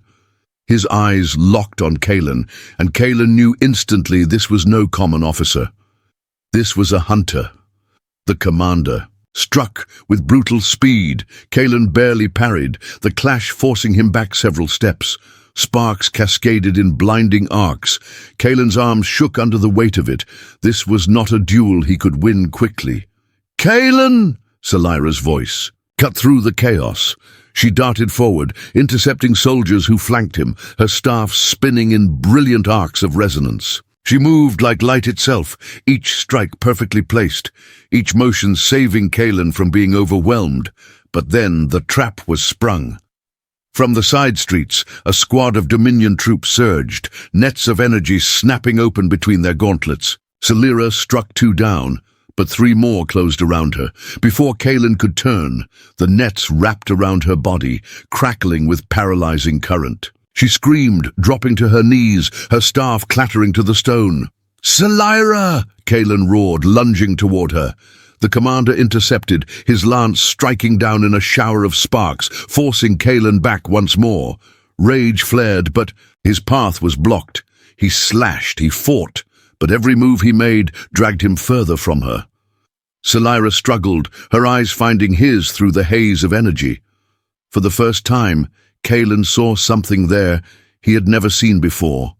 His eyes locked on Kaelen, and Kaelen knew instantly this was no common officer. This was a hunter. The commander. Struck with brutal speed, Kaelen barely parried, the clash forcing him back several steps. Sparks cascaded in blinding arcs. Kaelen's arms shook under the weight of it. This was not a duel he could win quickly. "Kaelen!" Selira's voice cut through the chaos. She darted forward, intercepting soldiers who flanked him, her staff spinning in brilliant arcs of resonance. She moved like light itself, each strike perfectly placed, each motion saving Kaelen from being overwhelmed. But then the trap was sprung. From the side streets, a squad of Dominion troops surged, nets of energy snapping open between their gauntlets. Selira struck 2 down, but 3 more closed around her. Before Kaelen could turn, the nets wrapped around her body, crackling with paralyzing current. She screamed, dropping to her knees, her staff clattering to the stone. "Selira!" Kaelen roared, lunging toward her. The commander intercepted, his lance striking down in a shower of sparks, forcing Kaelen back once more. Rage flared, but his path was blocked. He slashed, he fought, but every move he made dragged him further from her. Selira struggled, her eyes finding his through the haze of energy. For the first time, Kaelen saw something there he had never seen before.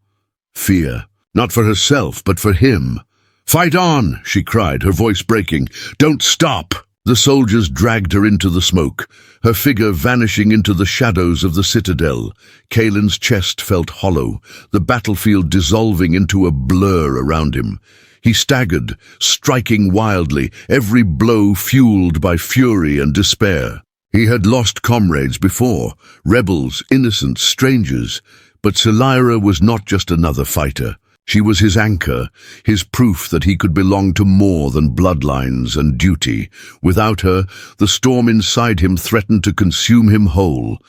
Fear, not for herself, but for him. "Fight on!" she cried, her voice breaking. "Don't stop!" The soldiers dragged her into the smoke, her figure vanishing into the shadows of the citadel. Kaelen's chest felt hollow, the battlefield dissolving into a blur around him. He staggered, striking wildly, every blow fueled by fury and despair. He had lost comrades before, rebels, innocents, strangers, but Selira was not just another fighter. She was his anchor, his proof that he could belong to more than bloodlines and duty. Without her, the storm inside him threatened to consume him whole.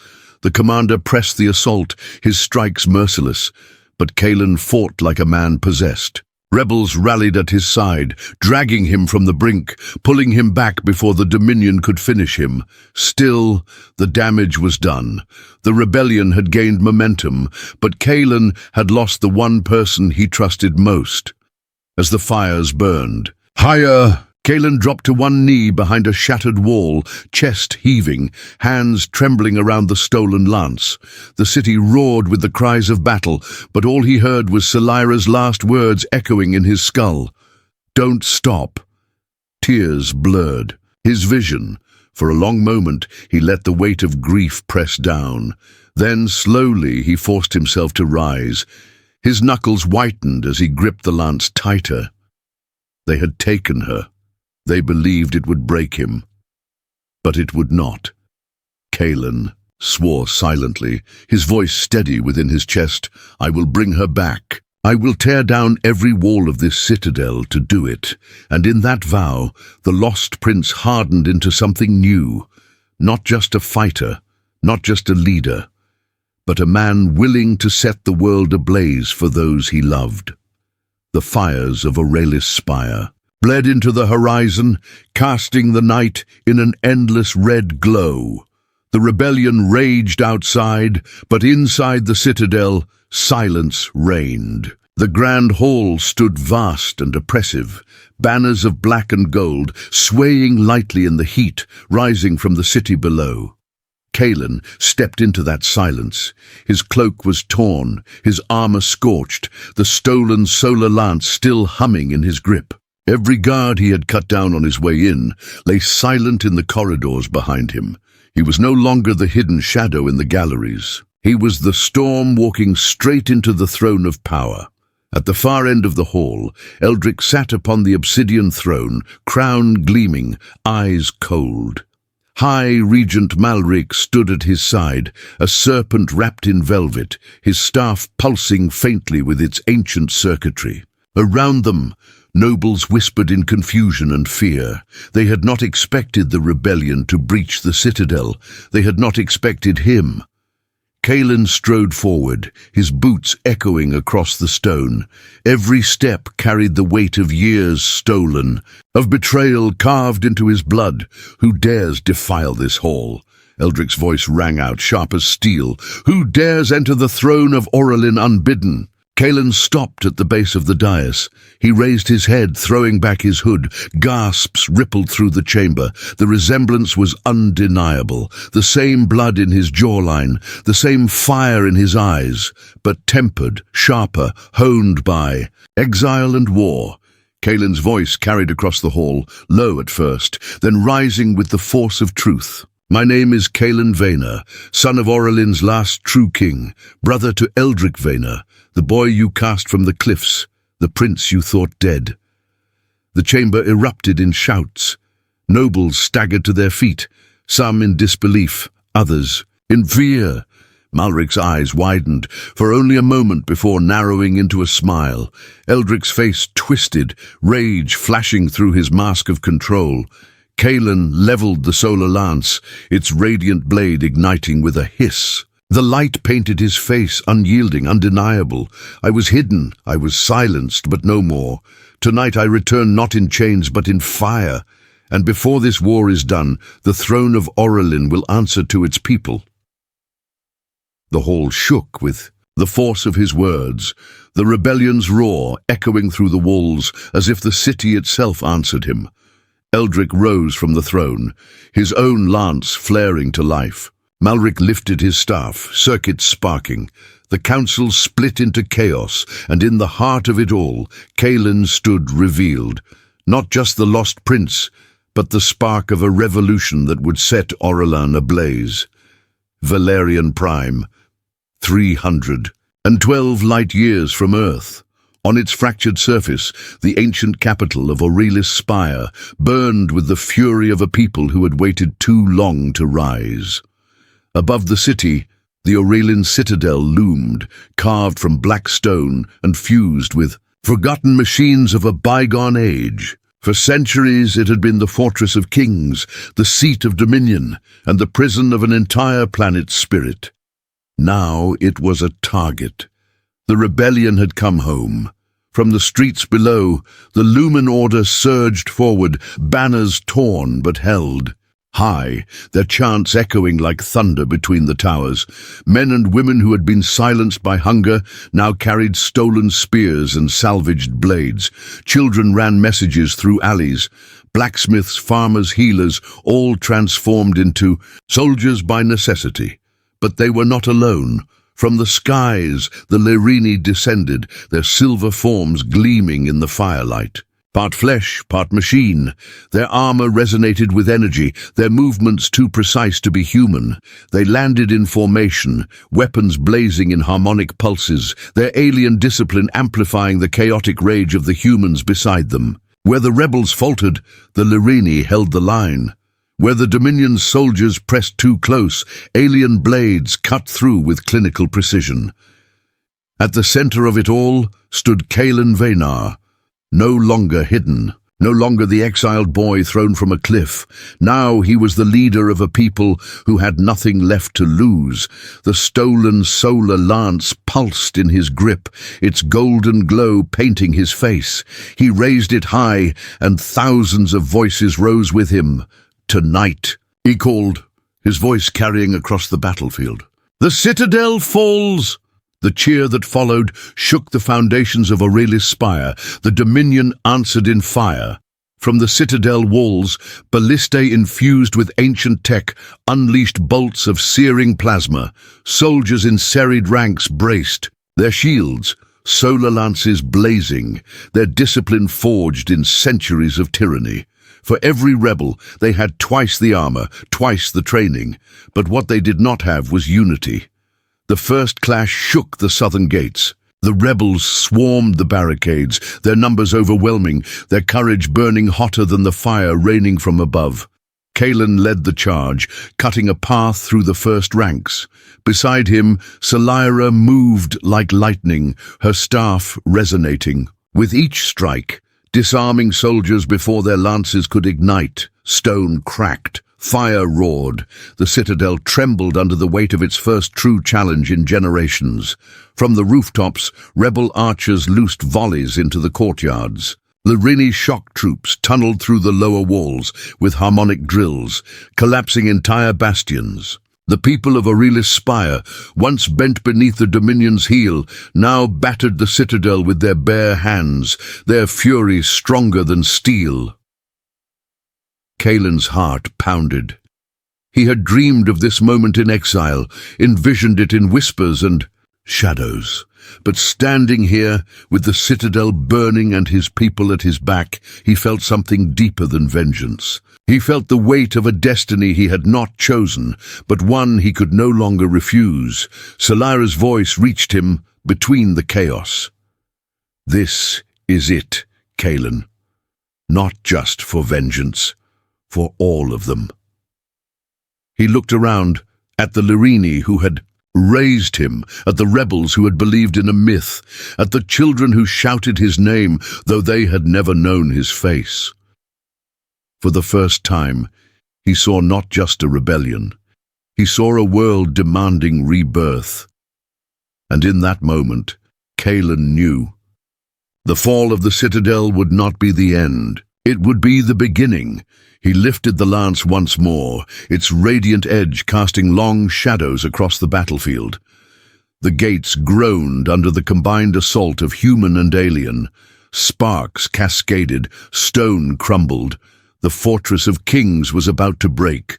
The commander pressed the assault, his strikes merciless, but Kaelen fought like a man possessed. Rebels rallied at his side, dragging him from the brink, pulling him back before the Dominion could finish him. Still, the damage was done. The rebellion had gained momentum, but Kaelen had lost the one person he trusted most. As the fires burned, higher, Kaelen dropped to one knee behind a shattered wall, chest heaving, hands trembling around the stolen lance. The city roared with the cries of battle, but all he heard was Selira's last words echoing in his skull. "Don't stop." Tears blurred his vision. For a long moment, he let the weight of grief press down. Then, slowly, he forced himself to rise. His knuckles whitened as he gripped the lance tighter. They had taken her. They believed it would break him. But it would not. Kaelen swore silently, his voice steady within his chest. "I will bring her back. I will tear down every wall of this citadel to do it." And in that vow, the lost prince hardened into something new. Not just a fighter, not just a leader, but a man willing to set the world ablaze for those he loved. The fires of Aurelis' spire bled into the horizon, casting the night in an endless red glow. The rebellion raged outside, but inside the citadel, silence reigned. The grand hall stood vast and oppressive, banners of black and gold swaying lightly in the heat, rising from the city below. Kaelen stepped into that silence. His cloak was torn, his armor scorched, the stolen solar lance still humming in his grip. Every guard he had cut down on his way in lay silent in the corridors behind him. He was no longer the hidden shadow in the galleries. He was the storm walking straight into the throne of power. At the far end of the hall, Eldric sat upon the obsidian throne, crown gleaming, eyes cold. High Regent Malric stood at his side, a serpent wrapped in velvet, his staff pulsing faintly with its ancient circuitry. Around them, nobles whispered in confusion and fear. They had not expected the rebellion to breach the citadel. They had not expected him. Kaelen strode forward, his boots echoing across the stone. Every step carried the weight of years stolen, of betrayal carved into his blood. Who dares defile this hall? Eldric's voice rang out, sharp as steel. Who dares enter the throne of Aurelin unbidden? Kaelen stopped at the base of the dais. He raised his head, throwing back his hood. Gasps rippled through the chamber. The resemblance was undeniable. The same blood in his jawline, the same fire in his eyes, but tempered, sharper, honed by exile and war. Kaelen's voice carried across the hall, low at first, then rising with the force of truth. My name is Kaelen Veynar, son of Aurelin's last true king, brother to Eldric Veynar, the boy you cast from the cliffs, the prince you thought dead. The chamber erupted in shouts. Nobles staggered to their feet, some in disbelief, others in fear. Malric's eyes widened for only a moment before narrowing into a smile. Eldric's face twisted, rage flashing through his mask of control. Kaelen leveled the solar lance, its radiant blade igniting with a hiss. The light painted his face, unyielding, undeniable. I was hidden, I was silenced, but no more. Tonight I return not in chains, but in fire. And before this war is done, the throne of Aurelin will answer to its people. The hall shook with the force of his words, the rebellion's roar echoing through the walls as if the city itself answered him. Eldric rose from the throne, his own lance flaring to life. Malric lifted his staff, circuits sparking. The council split into chaos, and in the heart of it all, Kaelen stood revealed. Not just the lost prince, but the spark of a revolution that would set Aurelin ablaze. Velarion Prime, 312 light years from Earth. On its fractured surface, the ancient capital of Aurelis Spire burned with the fury of a people who had waited too long to rise. Above the city, the Aurelin citadel loomed, carved from black stone and fused with forgotten machines of a bygone age. For centuries it had been the fortress of kings, the seat of dominion, and the prison of an entire planet's spirit. Now it was a target. The rebellion had come home. From the streets below, the Lumen Order surged forward, banners torn but held. High, their chants echoing like thunder between the towers. Men and women who had been silenced by hunger now carried stolen spears and salvaged blades. Children ran messages through alleys. Blacksmiths, farmers, healers, all transformed into soldiers by necessity. But they were not alone. From the skies, the Lyreni descended, their silver forms gleaming in the firelight. Part flesh, part machine. Their armor resonated with energy, their movements too precise to be human. They landed in formation, weapons blazing in harmonic pulses, their alien discipline amplifying the chaotic rage of the humans beside them. Where the rebels faltered, the Lyreni held the line. Where the Dominion's soldiers pressed too close, alien blades cut through with clinical precision. At the center of it all stood Kaelen Veynar, no longer hidden, no longer the exiled boy thrown from a cliff. Now he was the leader of a people who had nothing left to lose. The stolen solar lance pulsed in his grip, its golden glow painting his face. He raised it high, and thousands of voices rose with him. Tonight, he called, his voice carrying across the battlefield. The citadel falls! The cheer that followed shook the foundations of Aurelis Spire. The Dominion answered in fire. From the citadel walls, ballistae infused with ancient tech unleashed bolts of searing plasma. Soldiers in serried ranks braced, their shields, solar lances blazing, their discipline forged in centuries of tyranny. For every rebel, they had twice the armor, twice the training. But what they did not have was unity. The first clash shook the southern gates. The rebels swarmed the barricades, their numbers overwhelming, their courage burning hotter than the fire raining from above. Kaelen led the charge, cutting a path through the first ranks. Beside him, Selira moved like lightning, her staff resonating. With each strike, disarming soldiers before their lances could ignite, stone cracked, Fire roared. The citadel trembled under the weight of its first true challenge in generations. From the rooftops, rebel archers loosed volleys into the courtyards. Lyreni shock troops tunneled through the lower walls with harmonic drills, collapsing entire bastions. The people of Aurelis' spire, once bent beneath the Dominion's heel, now battered the citadel with their bare hands, their fury stronger than steel. Kaelen's heart pounded. He had dreamed of this moment in exile, envisioned it in whispers and shadows. But standing here, with the citadel burning and his people at his back, he felt something deeper than vengeance. He felt the weight of a destiny he had not chosen, but one he could no longer refuse. Solira's voice reached him between the chaos. This is it, Kaelen. Not just for vengeance, for all of them. He looked around at the Lyreni who had raised him, at the rebels who had believed in a myth, at the children who shouted his name, though they had never known his face. For the first time, he saw not just a rebellion. He saw a world demanding rebirth. And in that moment, Kaelen knew. The fall of the citadel would not be the end. It would be the beginning. He lifted the lance once more, its radiant edge casting long shadows across the battlefield. The gates groaned under the combined assault of human and alien. Sparks cascaded, stone crumbled. The fortress of kings was about to break.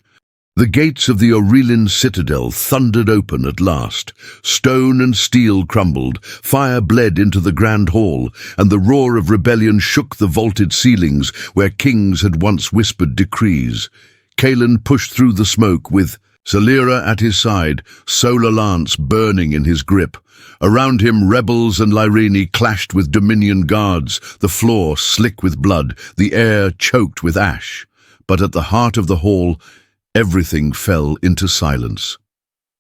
The gates of the Aurelian citadel thundered open at last. Stone and steel crumbled, fire bled into the grand hall, and the roar of rebellion shook the vaulted ceilings where kings had once whispered decrees. Kaelen pushed through the smoke with Solira at his side, solar lance burning in his grip. Around him, rebels and Lyreni clashed with Dominion guards, the floor slick with blood, the air choked with ash. But at the heart of the hall, everything fell into silence.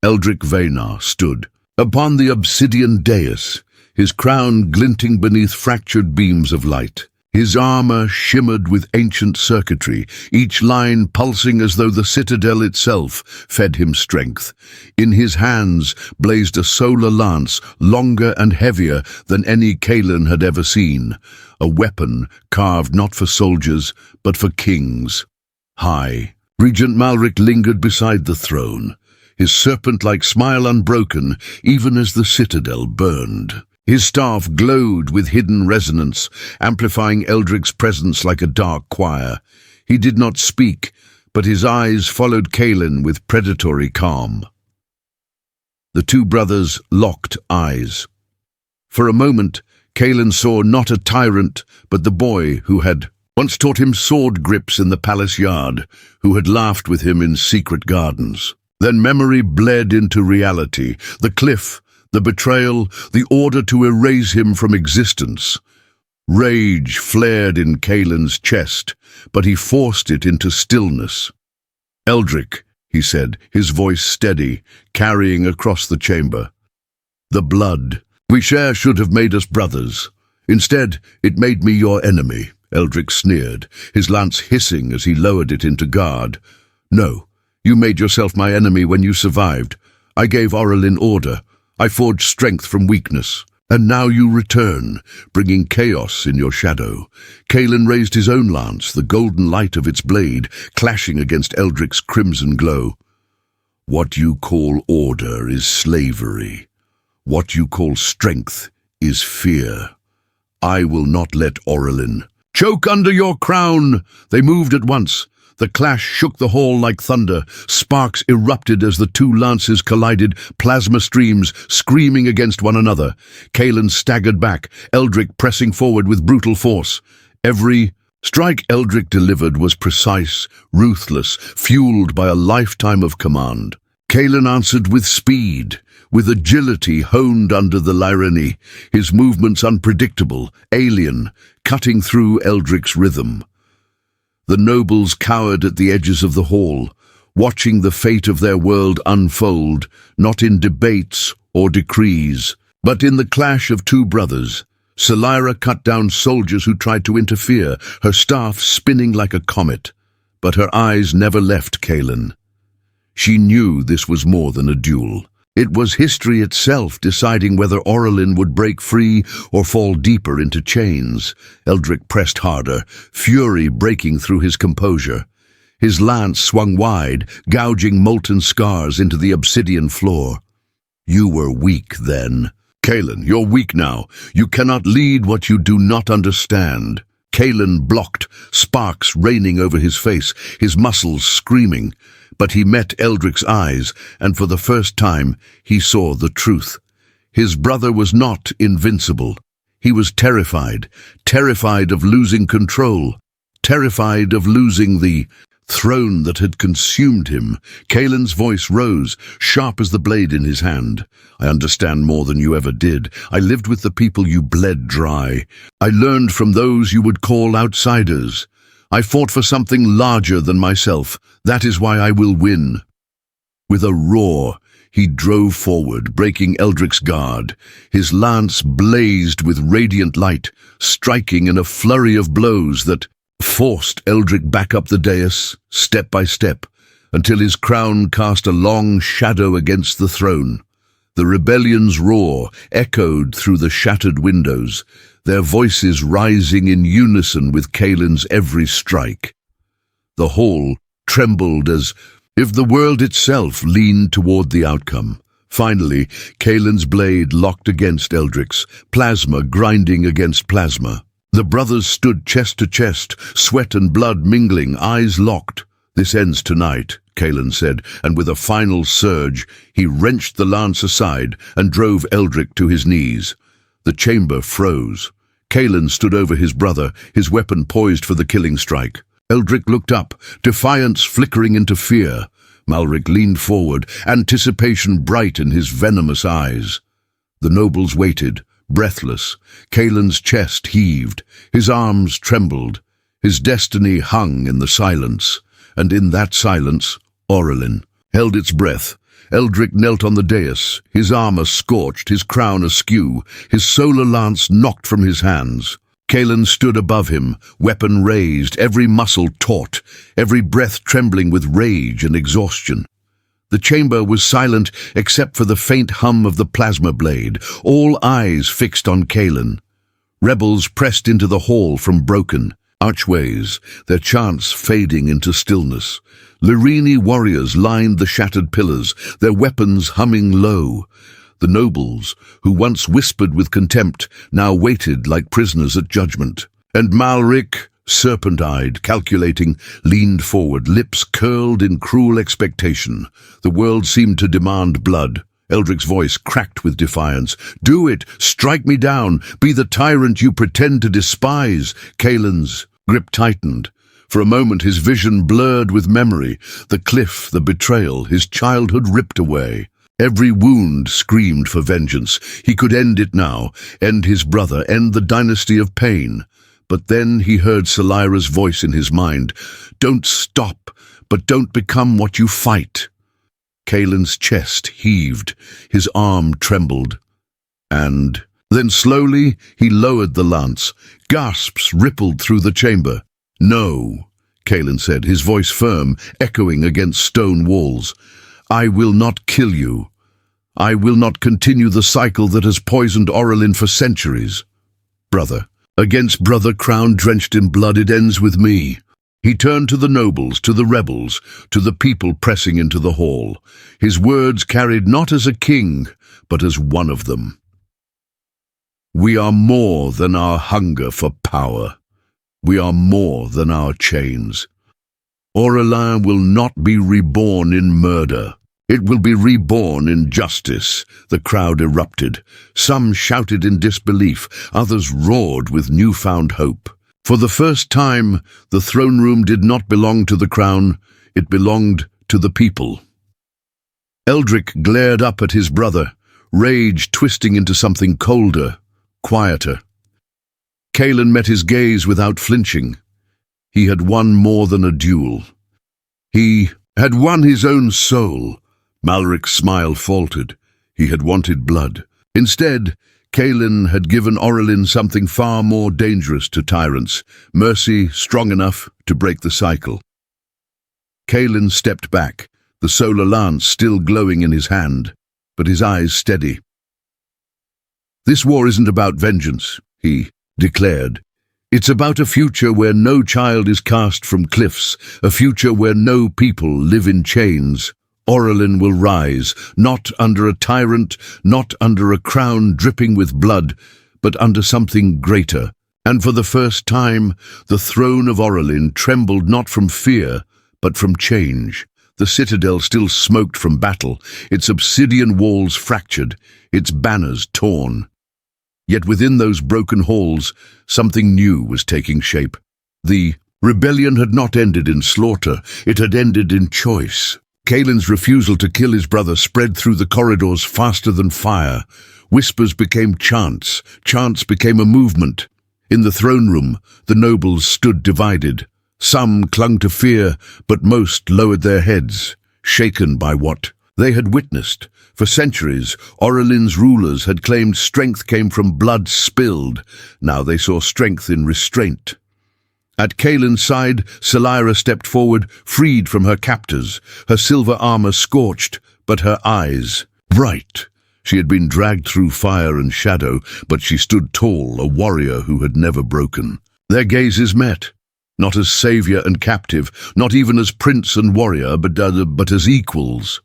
Eldrick Veynar stood upon the obsidian dais, his crown glinting beneath fractured beams of light. His armor shimmered with ancient circuitry, each line pulsing as though the citadel itself fed him strength. In his hands blazed a solar lance, longer and heavier than any Kaelen had ever seen, a weapon carved not for soldiers, but for kings. High, Regent Malric lingered beside the throne, his serpent-like smile unbroken, even as the citadel burned. His staff glowed with hidden resonance, amplifying Eldric's presence like a dark choir. He did not speak, but his eyes followed Kaelen with predatory calm. The two brothers locked eyes. For a moment, Kaelen saw not a tyrant, but the boy who had once taught him sword grips in the palace yard, who had laughed with him in secret gardens. Then memory bled into reality, the cliff, the betrayal, the order to erase him from existence. Rage flared in Kaelen's chest, but he forced it into stillness. "Eldrick," he said, his voice steady, carrying across the chamber. "The blood we share should have made us brothers. Instead, it made me your enemy," Eldrick sneered, his lance hissing as he lowered it into guard. "No, you made yourself my enemy when you survived. I gave Aurelin order. I forged strength from weakness. And now you return, bringing chaos in your shadow." Kaelen raised his own lance, the golden light of its blade clashing against Eldrick's crimson glow. "What you call order is slavery. What you call strength is fear. I will not let Aurelin choke under your crown." They moved at once. The clash shook the hall like thunder. Sparks erupted as the two lances collided, plasma streams screaming against one another. Kaelen staggered back, Eldrick pressing forward with brutal force. Every strike Eldrick delivered was precise, ruthless, fueled by a lifetime of command. Kaelen answered with speed, with agility honed under the Lyreni, his movements unpredictable, alien, cutting through Eldrick's rhythm. The nobles cowered at the edges of the hall, watching the fate of their world unfold, not in debates or decrees, but in the clash of two brothers. Solira cut down soldiers who tried to interfere, her staff spinning like a comet. But her eyes never left Kaelen. She knew this was more than a duel. It was history itself deciding whether Aurelin would break free or fall deeper into chains. Eldric pressed harder, fury breaking through his composure. His lance swung wide, gouging molten scars into the obsidian floor. You were weak then. Kaelen, you're weak now. You cannot lead what you do not understand. Kaelen blocked, sparks raining over his face, his muscles screaming. But he met Eldric's eyes, and for the first time he saw the truth. His brother was not invincible. He was terrified of losing control, terrified of losing the throne that had consumed him. Kaelen's voice rose, sharp as the blade in his hand. I understand more than you ever did. I lived with the people you bled dry. I learned from those you would call outsiders. I fought for something larger than myself. That is why I will win. With a roar, he drove forward, breaking Eldric's guard. His lance blazed with radiant light, striking in a flurry of blows that forced Eldric back up the dais, step by step, until his crown cast a long shadow against the throne. The rebellion's roar echoed through the shattered windows, their voices rising in unison with Kaelen's every strike. The hall trembled as if the world itself leaned toward the outcome. Finally, Kaelen's blade locked against Eldric's, plasma grinding against plasma. The brothers stood chest to chest, sweat and blood mingling, eyes locked. This ends tonight, Kaelen said, and with a final surge, he wrenched the lance aside and drove Eldric to his knees. The chamber froze. Kaelen stood over his brother, his weapon poised for the killing strike. Eldric looked up, defiance flickering into fear. Malric leaned forward, anticipation bright in his venomous eyes. The nobles waited, breathless. Kaelen's chest heaved, his arms trembled. His destiny hung in the silence, and in that silence, Aurelin held its breath. Eldric knelt on the dais, his armor scorched, his crown askew, his solar lance knocked from his hands. Kaelen stood above him, weapon raised, every muscle taut, every breath trembling with rage and exhaustion. The chamber was silent except for the faint hum of the plasma blade, all eyes fixed on Kaelen. Rebels pressed into the hall from broken archways, their chants fading into stillness. Lyreni warriors lined the shattered pillars, their weapons humming low. The nobles, who once whispered with contempt, now waited like prisoners at judgment. And Malric, serpent-eyed, calculating, leaned forward, lips curled in cruel expectation. The world seemed to demand blood. Eldric's voice cracked with defiance. "Do it! Strike me down! Be the tyrant you pretend to despise!" Kaelen's grip tightened. For a moment his vision blurred with memory. The cliff, the betrayal, his childhood ripped away. Every wound screamed for vengeance. He could end it now, end his brother, end the dynasty of pain. But then he heard Salira's voice in his mind. "Don't stop, but don't become what you fight." Kaelen's chest heaved, his arm trembled. And then slowly he lowered the lance. Gasps rippled through the chamber. "No," Kaelen said, his voice firm, echoing against stone walls. "I will not kill you. I will not continue the cycle that has poisoned Aurelin for centuries. Brother, against brother, crown drenched in blood, it ends with me." He turned to the nobles, to the rebels, to the people pressing into the hall. His words carried not as a king, but as one of them. "We are more than our hunger for power. We are more than our chains. Aurelin will not be reborn in murder. It will be reborn in justice." The crowd erupted. Some shouted in disbelief, others roared with newfound hope. For the first time, the throne room did not belong to the crown, it belonged to the people. Eldric glared up at his brother, rage twisting into something colder, quieter. Kaelen met his gaze without flinching. He had won more than a duel. He had won his own soul. Malric's smile faltered. He had wanted blood. Instead, Kaelen had given Aurelin something far more dangerous to tyrants, mercy strong enough to break the cycle. Kaelen stepped back, the solar lance still glowing in his hand, but his eyes steady. "This war isn't about vengeance," he declared. "It's about a future where no child is cast from cliffs, a future where no people live in chains. Aurelin will rise, not under a tyrant, not under a crown dripping with blood, but under something greater." And for the first time, the throne of Aurelin trembled not from fear, but from change. The citadel still smoked from battle, its obsidian walls fractured, its banners torn. Yet within those broken halls, something new was taking shape. The rebellion had not ended in slaughter, it had ended in choice. Kaelen's refusal to kill his brother spread through the corridors faster than fire. Whispers became chants, chants became a movement. In the throne room, the nobles stood divided. Some clung to fear, but most lowered their heads, shaken by what they had witnessed. For centuries, Aurelin's rulers had claimed strength came from blood spilled. Now they saw strength in restraint. At Kaelen's side, Selyra stepped forward, freed from her captors, her silver armor scorched, but her eyes bright. She had been dragged through fire and shadow, but she stood tall, a warrior who had never broken. Their gazes met, not as savior and captive, not even as prince and warrior, but as equals.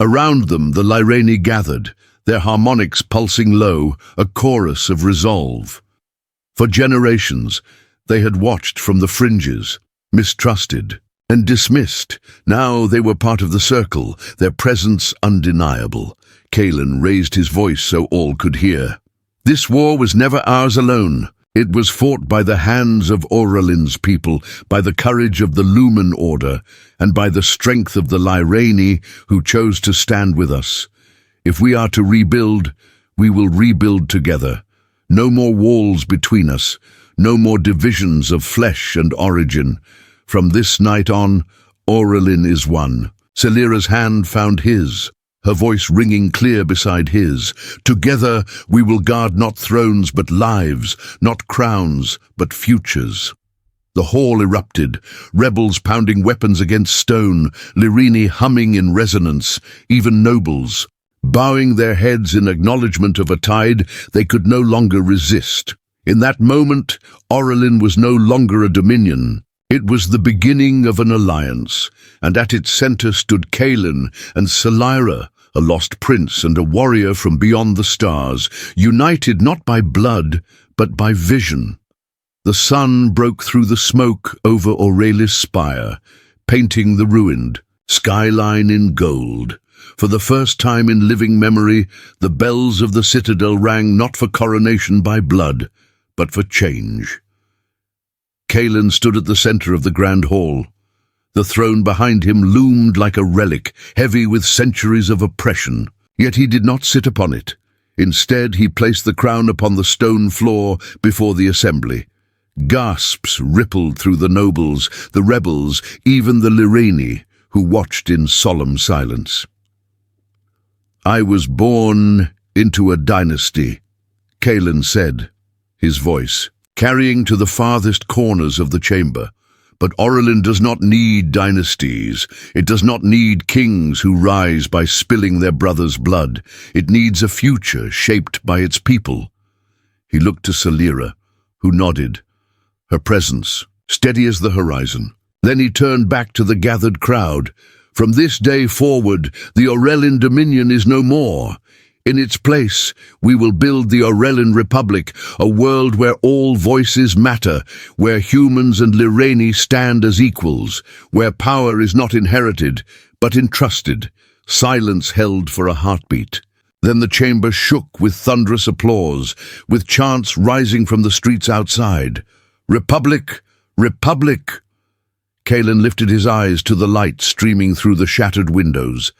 Around them the Lyreni gathered, their harmonics pulsing low, a chorus of resolve. For generations, they had watched from the fringes, mistrusted and dismissed. Now they were part of the circle, their presence undeniable. Kaelen raised his voice so all could hear. "This war was never ours alone. It was fought by the hands of Aurelin's people, by the courage of the Lumen Order, and by the strength of the Lyreni who chose to stand with us. If we are to rebuild, we will rebuild together. No more walls between us, no more divisions of flesh and origin. From this night on, Aurelin is one." Selyra's hand found his, her voice ringing clear beside his. "Together we will guard not thrones but lives, not crowns but futures." The hall erupted, rebels pounding weapons against stone, Lyreni humming in resonance, even nobles bowing their heads in acknowledgement of a tide they could no longer resist. In that moment, Aurelin was no longer a dominion. It was the beginning of an alliance, and at its center stood Kaelen and Selyra, a lost prince and a warrior from beyond the stars, united not by blood, but by vision. The sun broke through the smoke over Aurelis' spire, painting the ruined skyline in gold. For the first time in living memory, the bells of the citadel rang not for coronation by blood, but for change. Kaelen stood at the center of the grand hall. The throne behind him loomed like a relic, heavy with centuries of oppression. Yet he did not sit upon it. Instead, he placed the crown upon the stone floor before the assembly. Gasps rippled through the nobles, the rebels, even the Lyreni, who watched in solemn silence. "I was born into a dynasty," Kaelen said, his voice carrying to the farthest corners of the chamber. "But Aurelin does not need dynasties. It does not need kings who rise by spilling their brother's blood. It needs a future shaped by its people." He looked to Selyra, who nodded, her presence steady as the horizon. Then he turned back to the gathered crowd. "From this day forward, the Aurelin dominion is no more. In its place, we will build the Aurelin Republic, a world where all voices matter, where humans and Lyreni stand as equals, where power is not inherited, but entrusted, silence held for a heartbeat." Then the chamber shook with thunderous applause, with chants rising from the streets outside. "Republic! Republic!" Kaelen lifted his eyes to the light streaming through the shattered windows.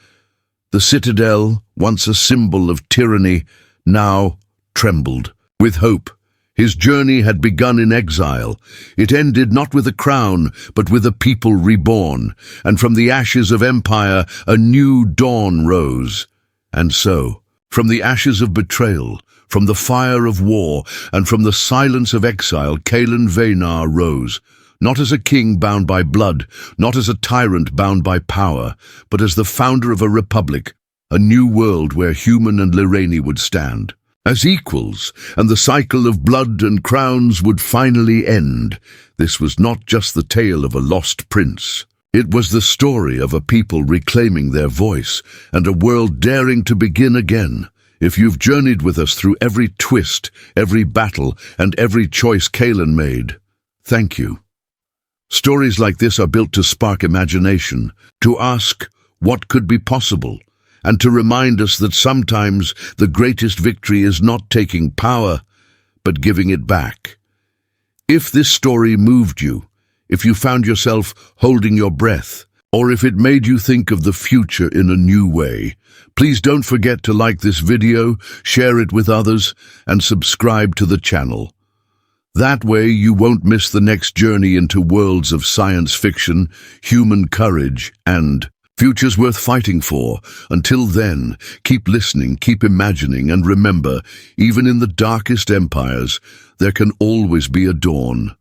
The citadel, once a symbol of tyranny, now trembled with hope. His journey had begun in exile. It ended not with a crown, but with a people reborn, and from the ashes of empire a new dawn rose. And so, from the ashes of betrayal, from the fire of war, and from the silence of exile, Kaelen Veynar rose, not as a king bound by blood, not as a tyrant bound by power, but as the founder of a republic, a new world where human and Lyreni would stand as equals, and the cycle of blood and crowns would finally end. This was not just the tale of a lost prince. It was the story of a people reclaiming their voice and a world daring to begin again. If you've journeyed with us through every twist, every battle, and every choice Kaelen made, thank you. Stories like this are built to spark imagination, to ask what could be possible, and to remind us that sometimes the greatest victory is not taking power, but giving it back. If this story moved you, if you found yourself holding your breath, or if it made you think of the future in a new way, please don't forget to like this video, share it with others, and subscribe to the channel. That way you won't miss the next journey into worlds of science fiction, human courage, and futures worth fighting for. Until then, keep listening, keep imagining, and remember, even in the darkest empires, there can always be a dawn.